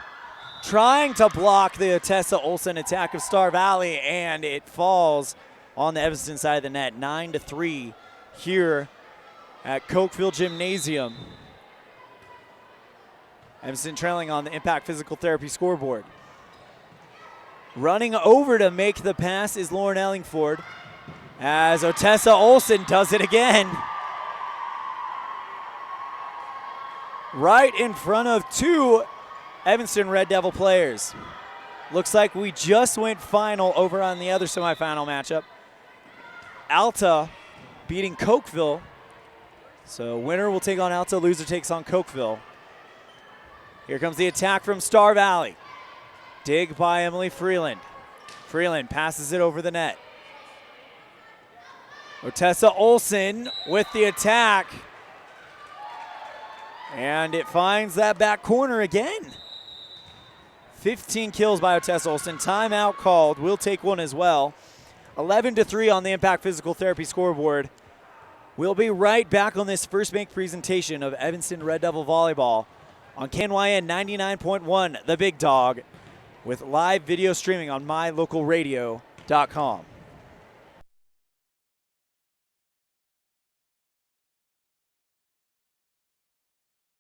trying to block the Tessa Olsen attack of Star Valley, and it falls on the Evanston side of the net. 9-3 here at Cokeville Gymnasium. Evanston trailing on the Impact Physical Therapy scoreboard. Running over to make the pass is Lauren Ellingford, as Otessa Olsen does it again. Right in front of two Evanston Red Devil players. Looks like we just went final over on the other semifinal matchup. Alta beating Cokeville. So winner will take on Alta, loser takes on Cokeville. Here comes the attack from Star Valley. Dig by Emily Freeland. Freeland passes it over the net. Otessa Olsen with the attack. And it finds that back corner again. 15 kills by Otessa Olsen. Timeout called. We'll take one as well. 11-3 on the Impact Physical Therapy scoreboard. We'll be right back on this first bank presentation of Evanston Red Devil Volleyball on KNYN 99.1, The Big Dog, with live video streaming on mylocalradio.com.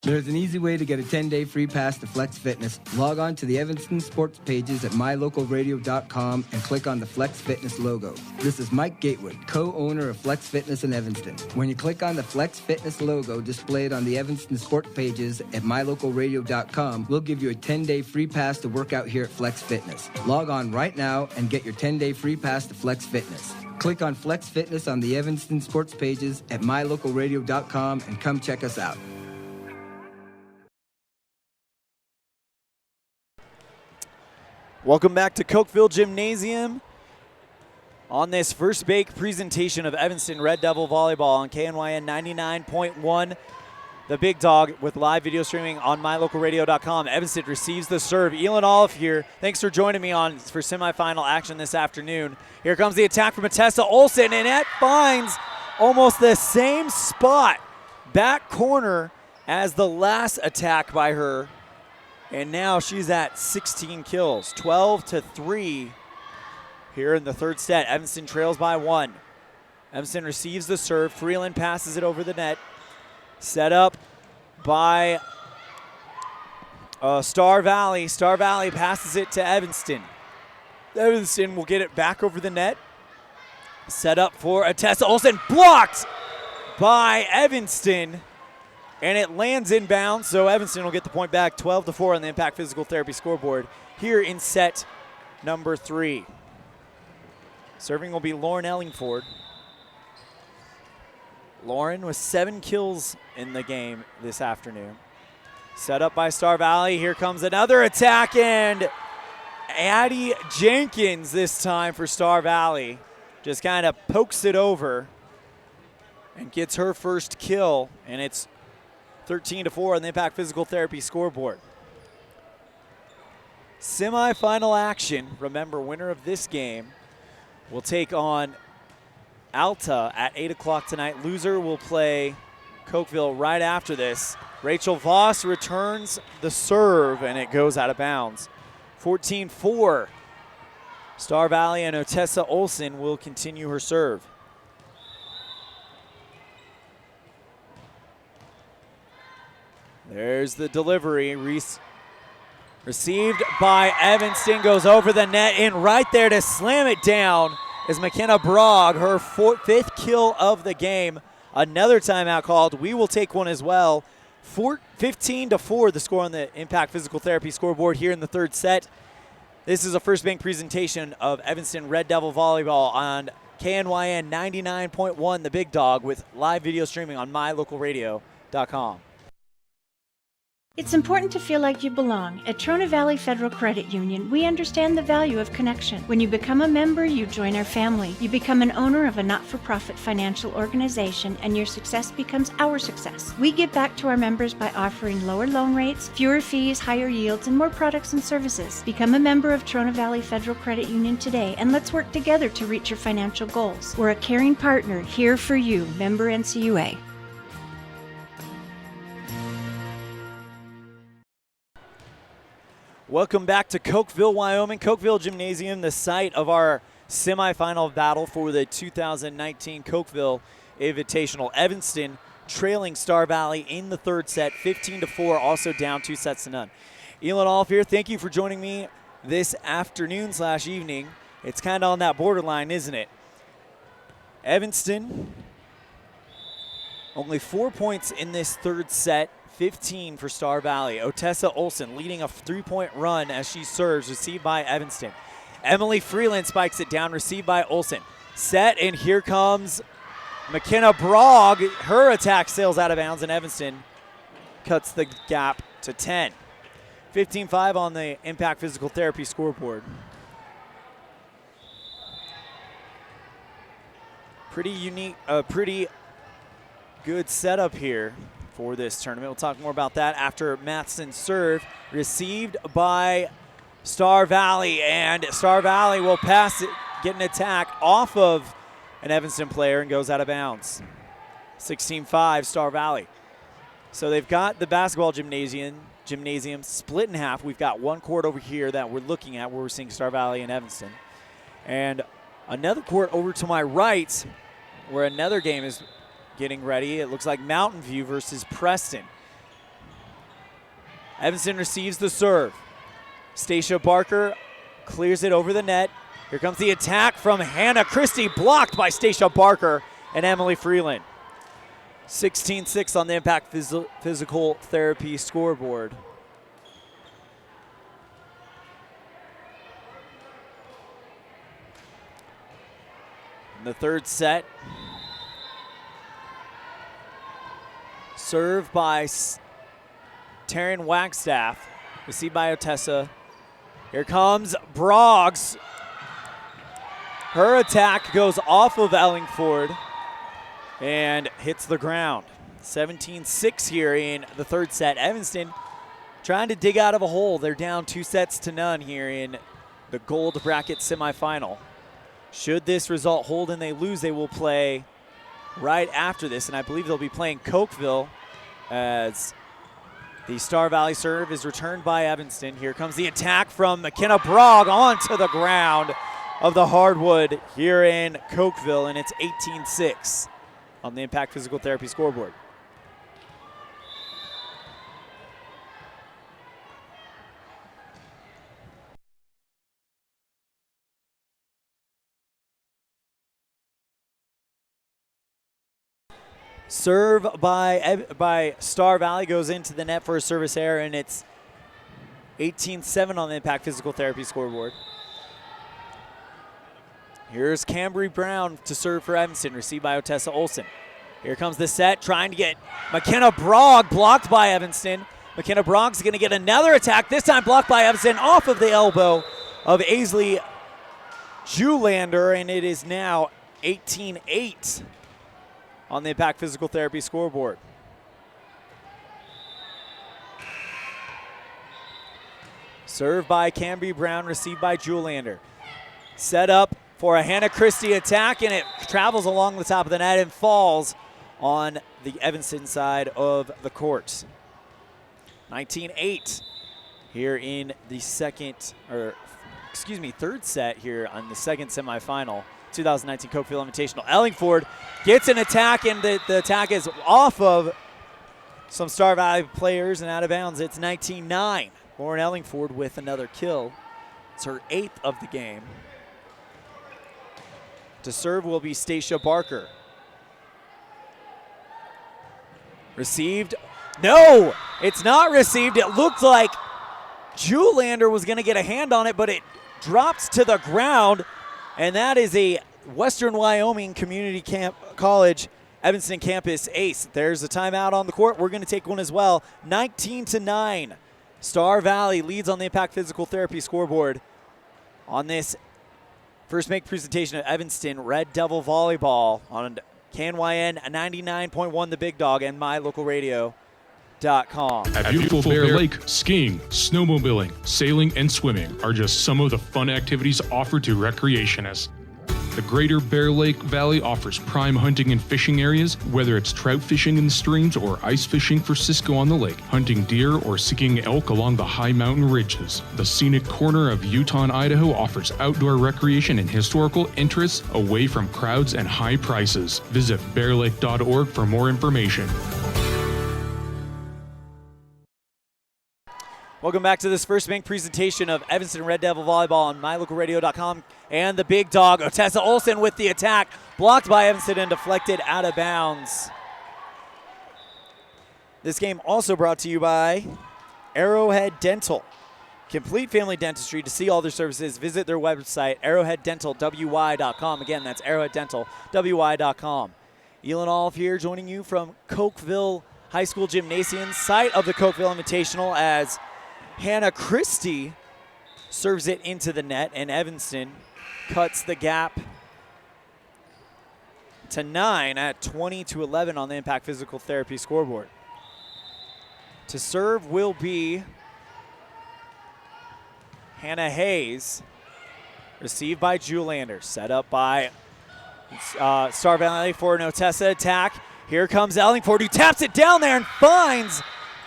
There's an easy way to get a 10-day free pass to Flex Fitness. Log on to the Evanston sports pages at mylocalradio.com and click on the Flex Fitness logo. This is Mike Gatewood, co-owner of Flex Fitness in Evanston. When you click on the Flex Fitness logo displayed on the Evanston sports pages at mylocalradio.com, we'll give you a 10-day free pass to work out here at Flex Fitness. Log on right now and get your 10-day free pass to Flex Fitness. Click on Flex Fitness on the Evanston sports pages at mylocalradio.com and come check us out. Welcome back to Cokeville Gymnasium on this first bake presentation of Evanston Red Devil Volleyball on KNYN 99.1. The Big Dog with live video streaming on mylocalradio.com. Evanston receives the serve. ELAN OLLIFF here. Thanks for joining me for semifinal action this afternoon. Here comes the attack from Atessa Olsen, and that finds almost the same spot, back corner, as the last attack by her. And now she's at 16 kills, 12-3 here in the third set. Evanston trails by 1. Evanston receives the serve. Freeland passes it over the net. Set up by Star Valley. Star Valley passes it to Evanston. Evanston will get it back over the net. Set up for Atessa Olsen. Blocked by Evanston. And it lands inbound, so Evanston will get the point back, 12-4 on the Impact Physical Therapy scoreboard here in set number 3. Serving will be Lauren Ellingford. Lauren with 7 kills in the game this afternoon. Set up by Star Valley. Here comes another attack, and Addie Jenkins this time for Star Valley. Just kind of pokes it over and gets her first kill, and it's 13-4 on the Impact Physical Therapy scoreboard. Semi-final action. Remember, winner of this game will take on Alta at 8 o'clock tonight. Loser will play Cokeville right after this. Rachel Voss returns the serve, and it goes out of bounds. 14-4. Star Valley and Atessa Olsen will continue her serve. There's the delivery. Received by Evanston, goes over the net, and right there to slam it down is McKenna Brogg, her 5th kill of the game. Another timeout called. We will take one as well. 15-4 the score on the Impact Physical Therapy scoreboard here in the third set. This is a first bank presentation of Evanston Red Devil Volleyball on KNYN 99.1, the Big Dog, with live video streaming on mylocalradio.com. It's important to feel like you belong. At Trona Valley Federal Credit Union, we understand the value of connection. When you become a member, you join our family. You become an owner of a not-for-profit financial organization, and your success becomes our success. We give back to our members by offering lower loan rates, fewer fees, higher yields, and more products and services. Become a member of Trona Valley Federal Credit Union today, and let's work together to reach your financial goals. We're a caring partner here for you. Member NCUA. Welcome back to Cokeville, Wyoming. Cokeville Gymnasium, the site of our semifinal battle for the 2019 Cokeville Invitationl. Evanston trailing Star Valley in the third set, 15-4, also down 2-0. ELAN OLLIFF here. Thank you for joining me this afternoon/evening. It's kind of on that borderline, isn't it? Evanston, only 4 points in this third set. 15 for Star Valley. Atessa Olsen leading a 3-point run as she serves, received by Evanston. Emily Freeland spikes it down, received by Olsen. Set, and here comes McKenna Brogg. Her attack sails out of bounds, and Evanston cuts the gap to 10. 15-5 on the Impact Physical Therapy scoreboard. Pretty unique, pretty good setup here for this tournament. We'll talk more about that after Matheson's serve, received by Star Valley, and Star Valley will pass it, get an attack off of an Evanston player, and goes out of bounds. 16-5 Star Valley. So they've got the basketball gymnasium split in half. We've got one court over here that we're looking at where we're seeing Star Valley and Evanston, and another court over to my right where another game is getting ready. It looks like Mountain View versus Preston. Evanston receives the serve. Stacia Barker clears it over the net. Here comes the attack from Hannah Christie, blocked by Stacia Barker and Emily Freeland. 16-6 on the Impact Physical Therapy scoreboard. In the third set, serve by Taryn Wagstaff, received by Otessa. Here comes Broggs. Her attack goes off of Ellingford and hits the ground. 17-6 here in the third set. Evanston trying to dig out of a hole. They're down 2-0 here in the gold bracket semifinal. Should this result hold and they lose, they will play right after this, and I believe they'll be playing Cokeville as the Star Valley serve is returned by Evanston. Here comes the attack from McKenna Brogg onto the ground of the hardwood here in Cokeville, and it's 18-6 on the Impact Physical Therapy scoreboard. Serve by Star Valley goes into the net for a service error, and it's 18-7 on the Impact Physical Therapy scoreboard. Here's Cambry Brown to serve for Evanston, received by Otessa Olsen. Here comes the set, trying to get McKenna Brogg, blocked by Evanston. McKenna Brogg's going to get another attack, this time blocked by Evanston off of the elbow of Aisley Julander, and it is now 18-8 on the Impact Physical Therapy scoreboard. Served by Cambry Brown, received by Julander. Set up for a Hannah Christie attack, and it travels along the top of the net and falls on the Evanston side of the court. 19-8 here in the third set here on the second semifinal. 2019 Cokeville Invitational. Ellingford gets an attack, and the attack is off of some Star Valley players and out of bounds. It's 19-9. Lauren Ellingford with another kill. It's her 8th of the game. To serve will be Stacia Barker. Received. No, it's not received. It looked like Julander was going to get a hand on it, but it drops to the ground. And that is a Western Wyoming Community College Evanston campus ace. There's a timeout on the court. We're going to take one as well. 19-9. Star Valley leads on the Impact Physical Therapy scoreboard on this first make presentation of Evanston Red Devil Volleyball on KNYN 99.1 The Big Dog and mylocalradio.com. At beautiful Bear Lake, skiing, snowmobiling, sailing, and swimming are just some of the fun activities offered to recreationists. The Greater Bear Lake Valley offers prime hunting and fishing areas, whether it's trout fishing in the streams or ice fishing for Cisco on the lake, hunting deer or seeking elk along the high mountain ridges. The scenic corner of Utah and Idaho offers outdoor recreation and historical interests away from crowds and high prices. Visit bearlake.org for more information. Welcome back to this first bank presentation of Evanston Red Devil Volleyball on mylocalradio.com and the Big Dog. Otessa Olsen with the attack, blocked by Evanston and deflected out of bounds. This game also brought to you by Arrowhead Dental. Complete family dentistry. To see all their services, visit their website, arrowheaddentalwy.com. Again, that's arrowheaddentalwy.com. ELAN OLLIFF here, joining you from Cokeville High School Gymnasium, site of the Cokeville Invitational, as Hannah Christie serves it into the net, and Evanston cuts the gap to 9 at 20-11 on the Impact Physical Therapy scoreboard. To serve will be Hannah Hayes, received by Julander, set up by Star Valley for an Otessa attack. Here comes Ellingford, who taps it down there and finds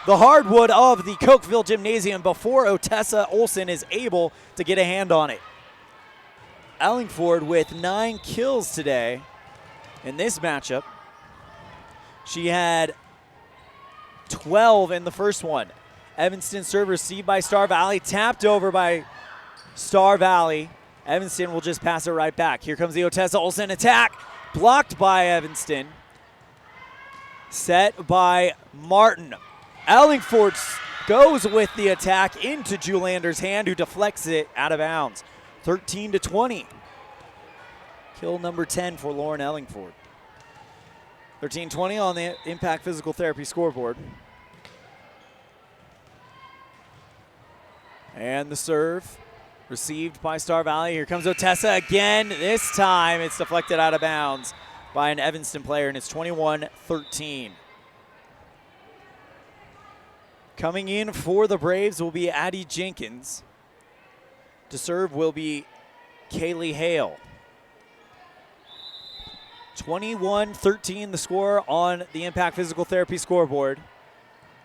the hardwood of the Cokeville Gymnasium before Otessa Olsen is able to get a hand on it. Ellingford with 9 kills today in this matchup. She had 12 in the first one. Evanston serve received by Star Valley, tapped over by Star Valley. Evanston will just pass it right back. Here comes the Otessa Olsen attack, blocked by Evanston. Set by Martin. Ellingford goes with the attack into Julander's hand, who deflects it out of bounds. 13-20. Kill number 10 for Lauren Ellingford. 13-20 on the Impact Physical Therapy scoreboard. And the serve received by Star Valley. Here comes Otessa again. This time it's deflected out of bounds by an Evanston player, and it's 21-13. Coming in for the Braves will be Addie Jenkins. To serve will be Kaylee Hale. 21-13 the score on the Impact Physical Therapy scoreboard.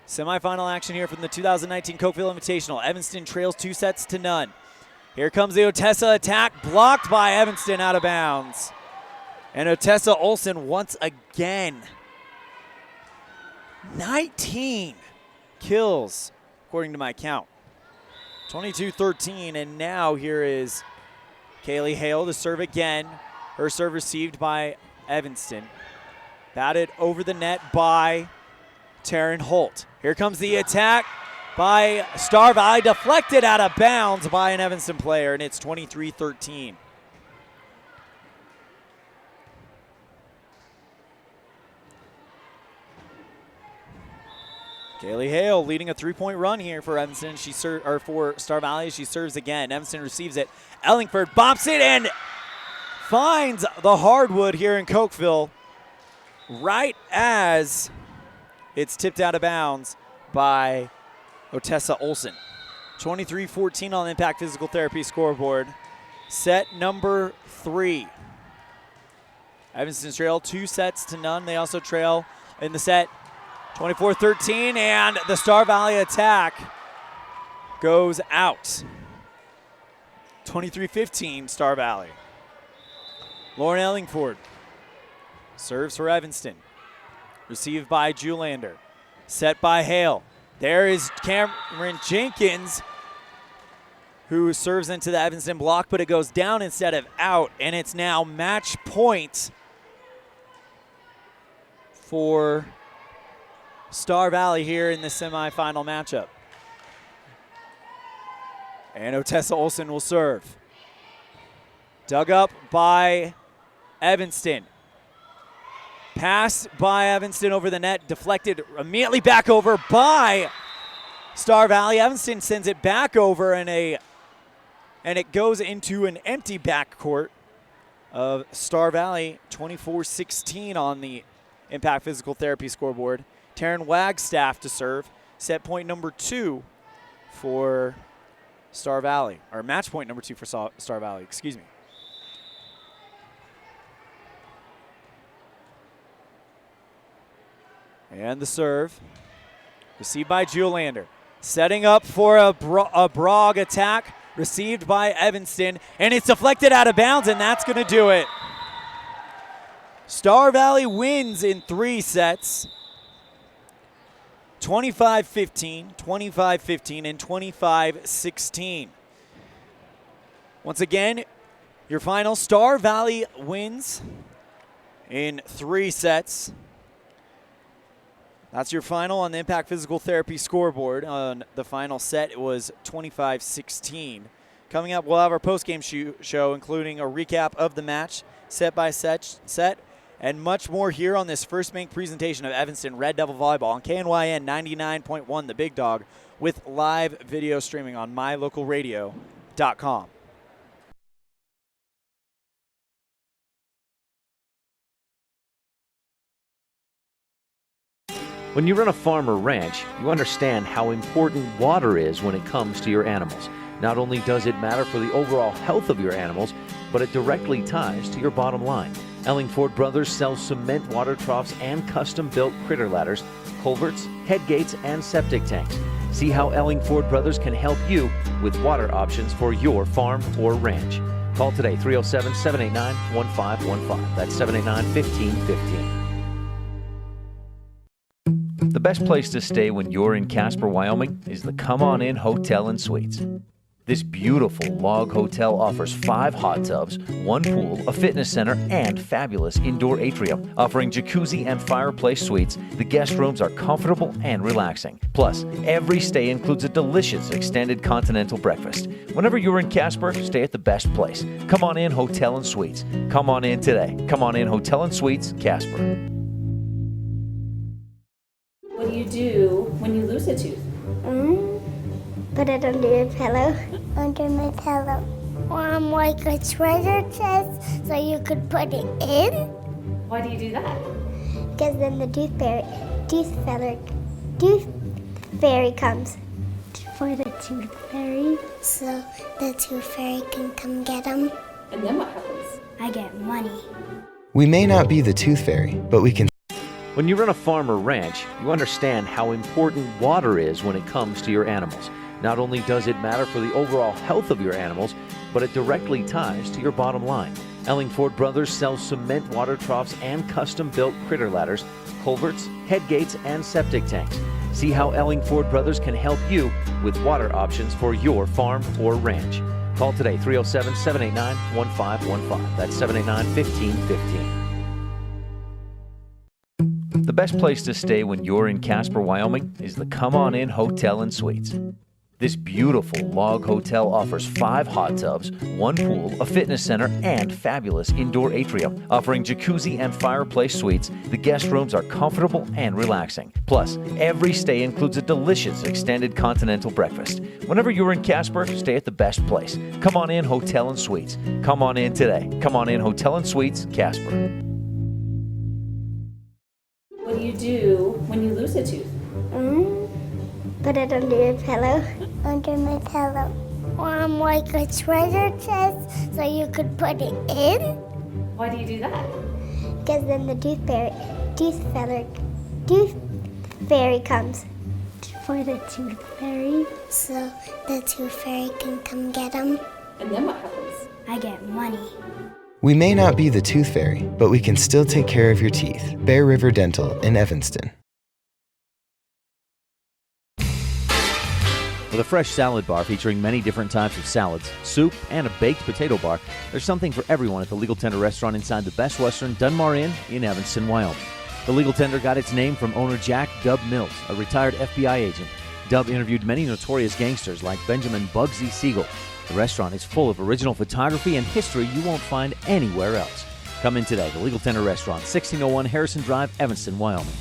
Semifinal action here from the 2019 Cokeville Invitational. Evanston trails 2-0. Here comes the Otessa attack, blocked by Evanston out of bounds. And Otessa Olsen once again. 19 kills, according to my count. 22-13, and now here is Kaylee Hale to serve again. Her serve received by Evanston. Batted over the net by Taryn Holt. Here comes the attack by Star Valley, deflected out of bounds by an Evanston player, and it's 23-13. Kaylee Hale leading a three-point run here for Evanston. For Star Valley. She serves again. Evanston receives it. Ellingford bops it and finds the hardwood here in Cokeville right as it's tipped out of bounds by Otessa Olsen. 23-14 on the Impact Physical Therapy scoreboard. Set number 3. Evanston trail 2-0. They also trail in the set 24-13, and the Star Valley attack goes out. 23-15 Star Valley. Lauren Ellingford serves for Evanston. Received by Julander. Set by Hale. There is Cameron Jenkins, who serves into the Evanston block, but it goes down instead of out, and it's now match point for Star Valley here in the semifinal matchup. And Otessa Olsen will serve. Dug up by Evanston. Pass by Evanston over the net, deflected immediately back over by Star Valley. Evanston sends it back over and it goes into an empty backcourt of Star Valley. 24-16 on the Impact Physical Therapy scoreboard. Taryn Wagstaff to serve. Set point number 2 for Star Valley, or match point number 2 for Star Valley, excuse me. And the serve, received by Julander. Setting up for a Brog attack, received by Evanston, and it's deflected out of bounds, and that's going to do it. Star Valley wins in 3 sets. 25-15, 25-15, and 25-16. Once again, your final, Star Valley wins in 3 sets. That's your final on the Impact Physical Therapy scoreboard. On the final set, it was 25-16. Coming up, we'll have our post-game show, including a recap of the match, set by set, and much more here on this first bank presentation of Evanston Red Devil Volleyball on KNYN 99.1, The Big Dog, with live video streaming on mylocalradio.com. When you run a farm or ranch, you understand how important water is when it comes to your animals. Not only does it matter for the overall health of your animals, but it directly ties to your bottom line. Ellingford Brothers sells cement water troughs and custom-built critter ladders, culverts, head gates, and septic tanks. See how Ellingford Brothers can help you with water options for your farm or ranch. Call today, 307-789-1515. That's 789-1515. The best place to stay when you're in Casper, Wyoming is the Come On In Hotel and Suites. This beautiful log hotel offers 5 hot tubs, 1 pool, a fitness center, and fabulous indoor atrium. Offering jacuzzi and fireplace suites, the guest rooms are comfortable and relaxing. Plus, every stay includes a delicious extended continental breakfast. Whenever you're in Casper, stay at the best place. Come On In Hotel and Suites. Come on in today. Come On In Hotel and Suites, Casper. What do you do when you lose a tooth? Put it under your pillow. Under my pillow. Like a treasure chest so you could put it in. Why do you do that? Because then the tooth fairy comes for the tooth fairy. So the tooth fairy can come get them. And then what happens? I get money. We may not be the tooth fairy, but we can. When you run a farm or ranch, you understand how important water is when it comes to your animals. Not only does it matter for the overall health of your animals, but it directly ties to your bottom line. Ellingford Brothers sells cement water troughs and custom-built critter ladders, culverts, head gates, and septic tanks. See how Ellingford Brothers can help you with water options for your farm or ranch. Call today, 307-789-1515. That's 789-1515. The best place to stay when you're in Casper, Wyoming is the Come On In Hotel and Suites. This beautiful log hotel offers 5 hot tubs, 1 pool, a fitness center, and fabulous indoor atrium. Offering jacuzzi and fireplace suites, the guest rooms are comfortable and relaxing. Plus, every stay includes a delicious extended continental breakfast. Whenever you're in Casper, stay at the best place. Come On In Hotel and Suites. Come on in today. Come On In Hotel and Suites, Casper. What do you do when you lose a tooth? Put it under your pillow. Under my pillow. Like a treasure chest so you could put it in. Why do you do that? Because then the tooth fairy comes for the tooth fairy. So the tooth fairy can come get them. And then what happens? I get money. We may not be the tooth fairy, but we can still take care of your teeth. Bear River Dental in Evanston. With a fresh salad bar featuring many different types of salads, soup, and a baked potato bar, there's something for everyone at the Legal Tender restaurant inside the Best Western Dunmar Inn in Evanston, Wyoming. The Legal Tender got its name from owner Jack Dub Mills, a retired FBI agent. Dub interviewed many notorious gangsters like Benjamin Bugsy Siegel. The restaurant is full of original photography and history you won't find anywhere else. Come in today, the Legal Tender Restaurant, 1601 Harrison Drive, Evanston, Wyoming.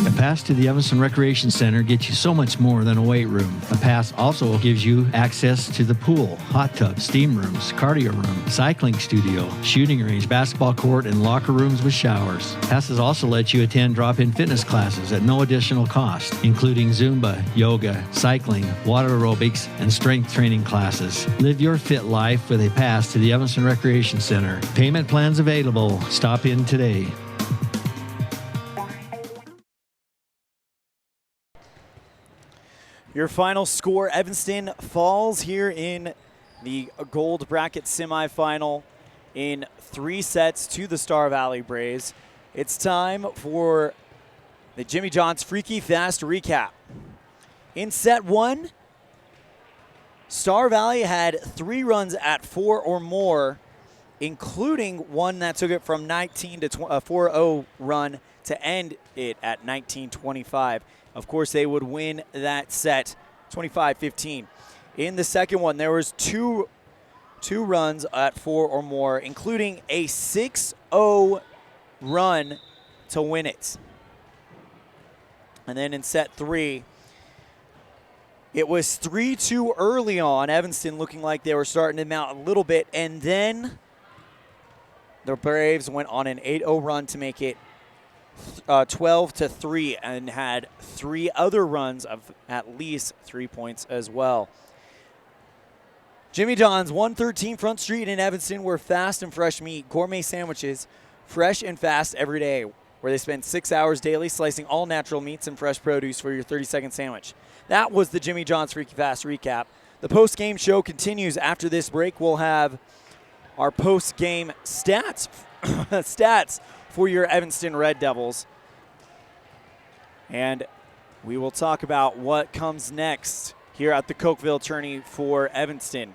A pass to the Evanston Recreation Center gets you so much more than a weight room. A pass also gives you access to the pool, hot tub, steam rooms, cardio room, cycling studio, shooting range, basketball court, and locker rooms with showers. Passes also let you attend drop-in fitness classes at no additional cost, including Zumba, yoga, cycling, water aerobics, and strength training classes. Live your fit life with a pass to the Evanston Recreation Center. Payment plans available. Stop in today. Your final score, Evanston falls here in the gold bracket semifinal in 3 sets to the Star Valley Braves. It's time for the Jimmy John's Freaky Fast recap. In set 1, Star Valley had 3 runs at 4 or more, including one that took it from 19 to 4-0 run to end it at 19-25. Of course, they would win that set 25-15. In the second one, there was two runs at 4 or more, including a 6-0 run to win it. And then in set 3, it was 3-2 early on. Evanston looking like they were starting to mount a little bit, and then the Braves went on an 8-0 run to make it 12-3 and had 3 other runs of at least 3 points as well. Jimmy John's 113 Front Street in Evanston, where fast and fresh meat, gourmet sandwiches, fresh and fast every day, where they spend 6 hours daily slicing all natural meats and fresh produce for your 30-second sandwich. That was the Jimmy John's Freaky Fast recap. The post-game show continues after this break. We'll have our post-game stats for your Evanston Red Devils. And we will talk about what comes next here at the Cokeville tourney for Evanston,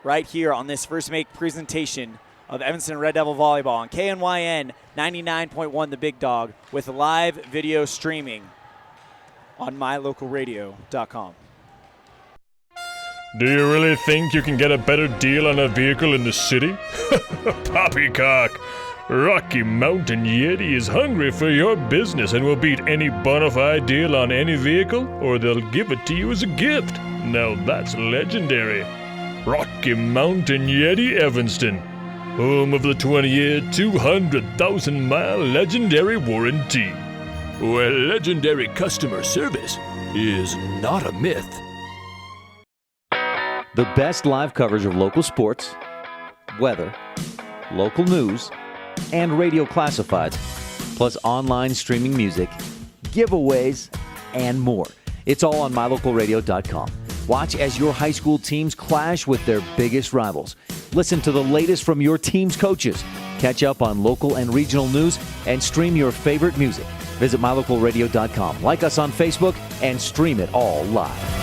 right here on this first make presentation of Evanston Red Devil Volleyball on KNYN 99.1 The Big Dog with live video streaming on mylocalradio.com. Do you really think you can get a better deal on a vehicle in the city? Poppycock! Rocky Mountain Yeti is hungry for your business and will beat any bona fide deal on any vehicle, or they'll give it to you as a gift. Now that's legendary. Rocky Mountain Yeti Evanston, home of the 20-year, 200,000-mile legendary warranty, where legendary customer service is not a myth. The best live coverage of local sports, weather, local news, and radio classifieds, plus online streaming music, giveaways, and more. It's all on mylocalradio.com. Watch as your high school teams clash with their biggest rivals. Listen to the latest from your team's coaches. Catch up on local and regional news and stream your favorite music. Visit mylocalradio.com. Like us on Facebook and stream it all live.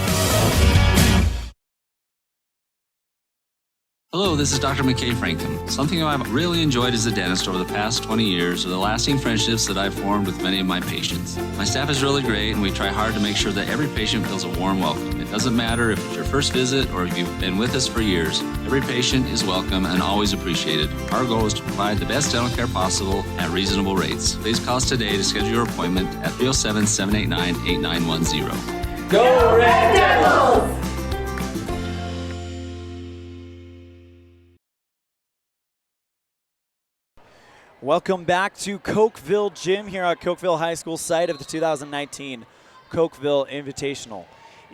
Hello, this is Dr. McKay Frankham. Something I've really enjoyed as a dentist over the past 20 years are the lasting friendships that I've formed with many of my patients. My staff is really great, and we try hard to make sure that every patient feels a warm welcome. It doesn't matter if it's your first visit or if you've been with us for years. Every patient is welcome and always appreciated. Our goal is to provide the best dental care possible at reasonable rates. Please call us today to schedule your appointment at 307-789-8910. Go Red Devils! Welcome back to Cokeville Gym here at Cokeville High School, site of the 2019 Cokeville Invitationl.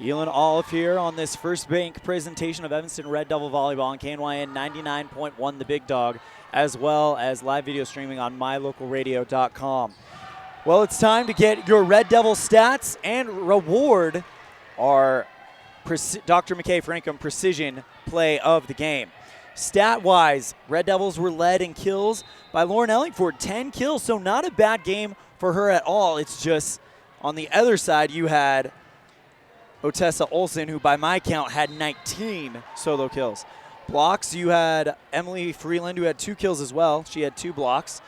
ELAN OLLIFF here on this first bank presentation of Evanston Red Devil Volleyball on KNYN 99.1 The Big Dog, as well as live video streaming on mylocalradio.com. Well, it's time to get your Red Devil stats and reward our Dr. McKay Frankham Precision Play of the Game. Stat-wise, Red Devils were led in kills by Lauren Ellingford, 10 kills, so not a bad game for her at all. It's just on the other side you had Otessa Olsen, who by my count had 19 solo kills. Blocks, you had Emily Freeland, who had 2 kills as well. She had 2 blocks.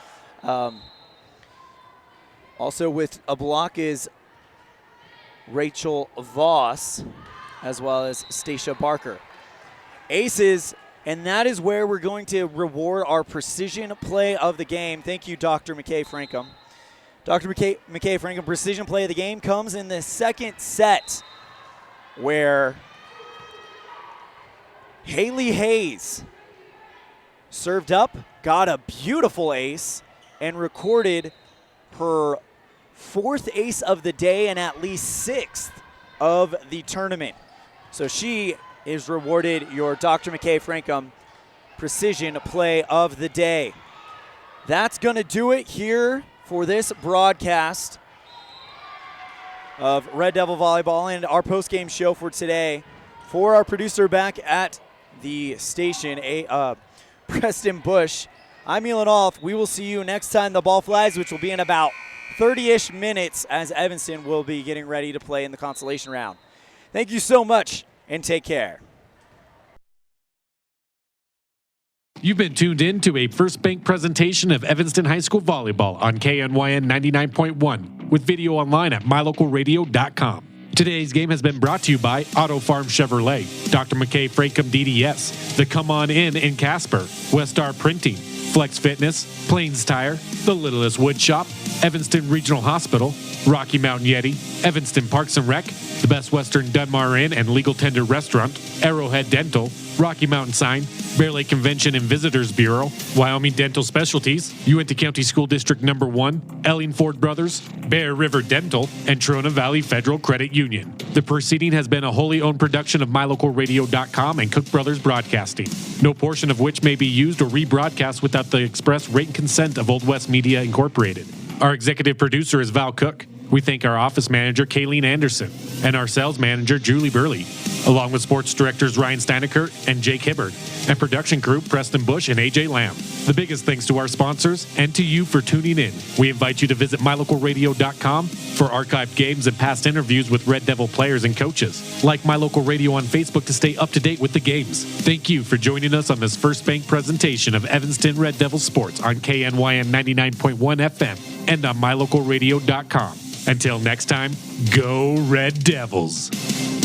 Also with a block is Rachel Voss, as well as Stacia Barker. Aces, and that is where we're going to reward our precision play of the game. Thank you, Dr. McKay Frankham. Dr. McKay Frankham, precision play of the game comes in the second set, where Haley Hayes served up, got a beautiful ace, and recorded her 4th ace of the day and at least 6th of the tournament. So she is rewarded your Dr. McKay Frankham precision play of the day. That's going to do it here for this broadcast of Red Devil Volleyball and our post-game show for today. For our producer back at the station, Preston Bush, I'm ELAN OLLIFF. We will see you next time the ball flies, which will be in about 30-ish minutes as Evanston will be getting ready to play in the consolation round. Thank you so much, and take care. You've been tuned in to a First Bank presentation of Evanston High School Volleyball on KNYN 99.1 with video online at mylocalradio.com. Today's game has been brought to you by Auto Farm Chevrolet, Dr. McKay Frankham DDS, the Come On In Casper, Westar Printing, Flex Fitness, Plains Tire, The Littlest Wood Shop, Evanston Regional Hospital, Rocky Mountain Yeti, Evanston Parks and Rec, the Best Western Dunmar Inn and Legal Tender Restaurant, Arrowhead Dental, Rocky Mountain Sign, Bear Lake Convention and Visitors Bureau, Wyoming Dental Specialties, Uinta County School District No. 1, Elling Ford Brothers, Bear River Dental, and Trona Valley Federal Credit Union. The proceeding has been a wholly owned production of mylocalradio.com and Cook Brothers Broadcasting, no portion of which may be used or rebroadcast without the express written consent of Old West Media Incorporated. Our executive producer is Val Cook. We thank our office manager, Kayleen Anderson, and our sales manager, Julie Burley. along with sports directors Ryan Steinekert and Jake Hibbard, and production crew Preston Bush and AJ Lamb. The biggest thanks to our sponsors and to you for tuning in. We invite you to visit mylocalradio.com for archived games and past interviews with Red Devil players and coaches. Like My Local Radio on Facebook to stay up to date with the games. Thank you for joining us on this First Bank presentation of Evanston Red Devil Sports on KNYN 99.1 FM and on mylocalradio.com. Until next time, go Red Devils.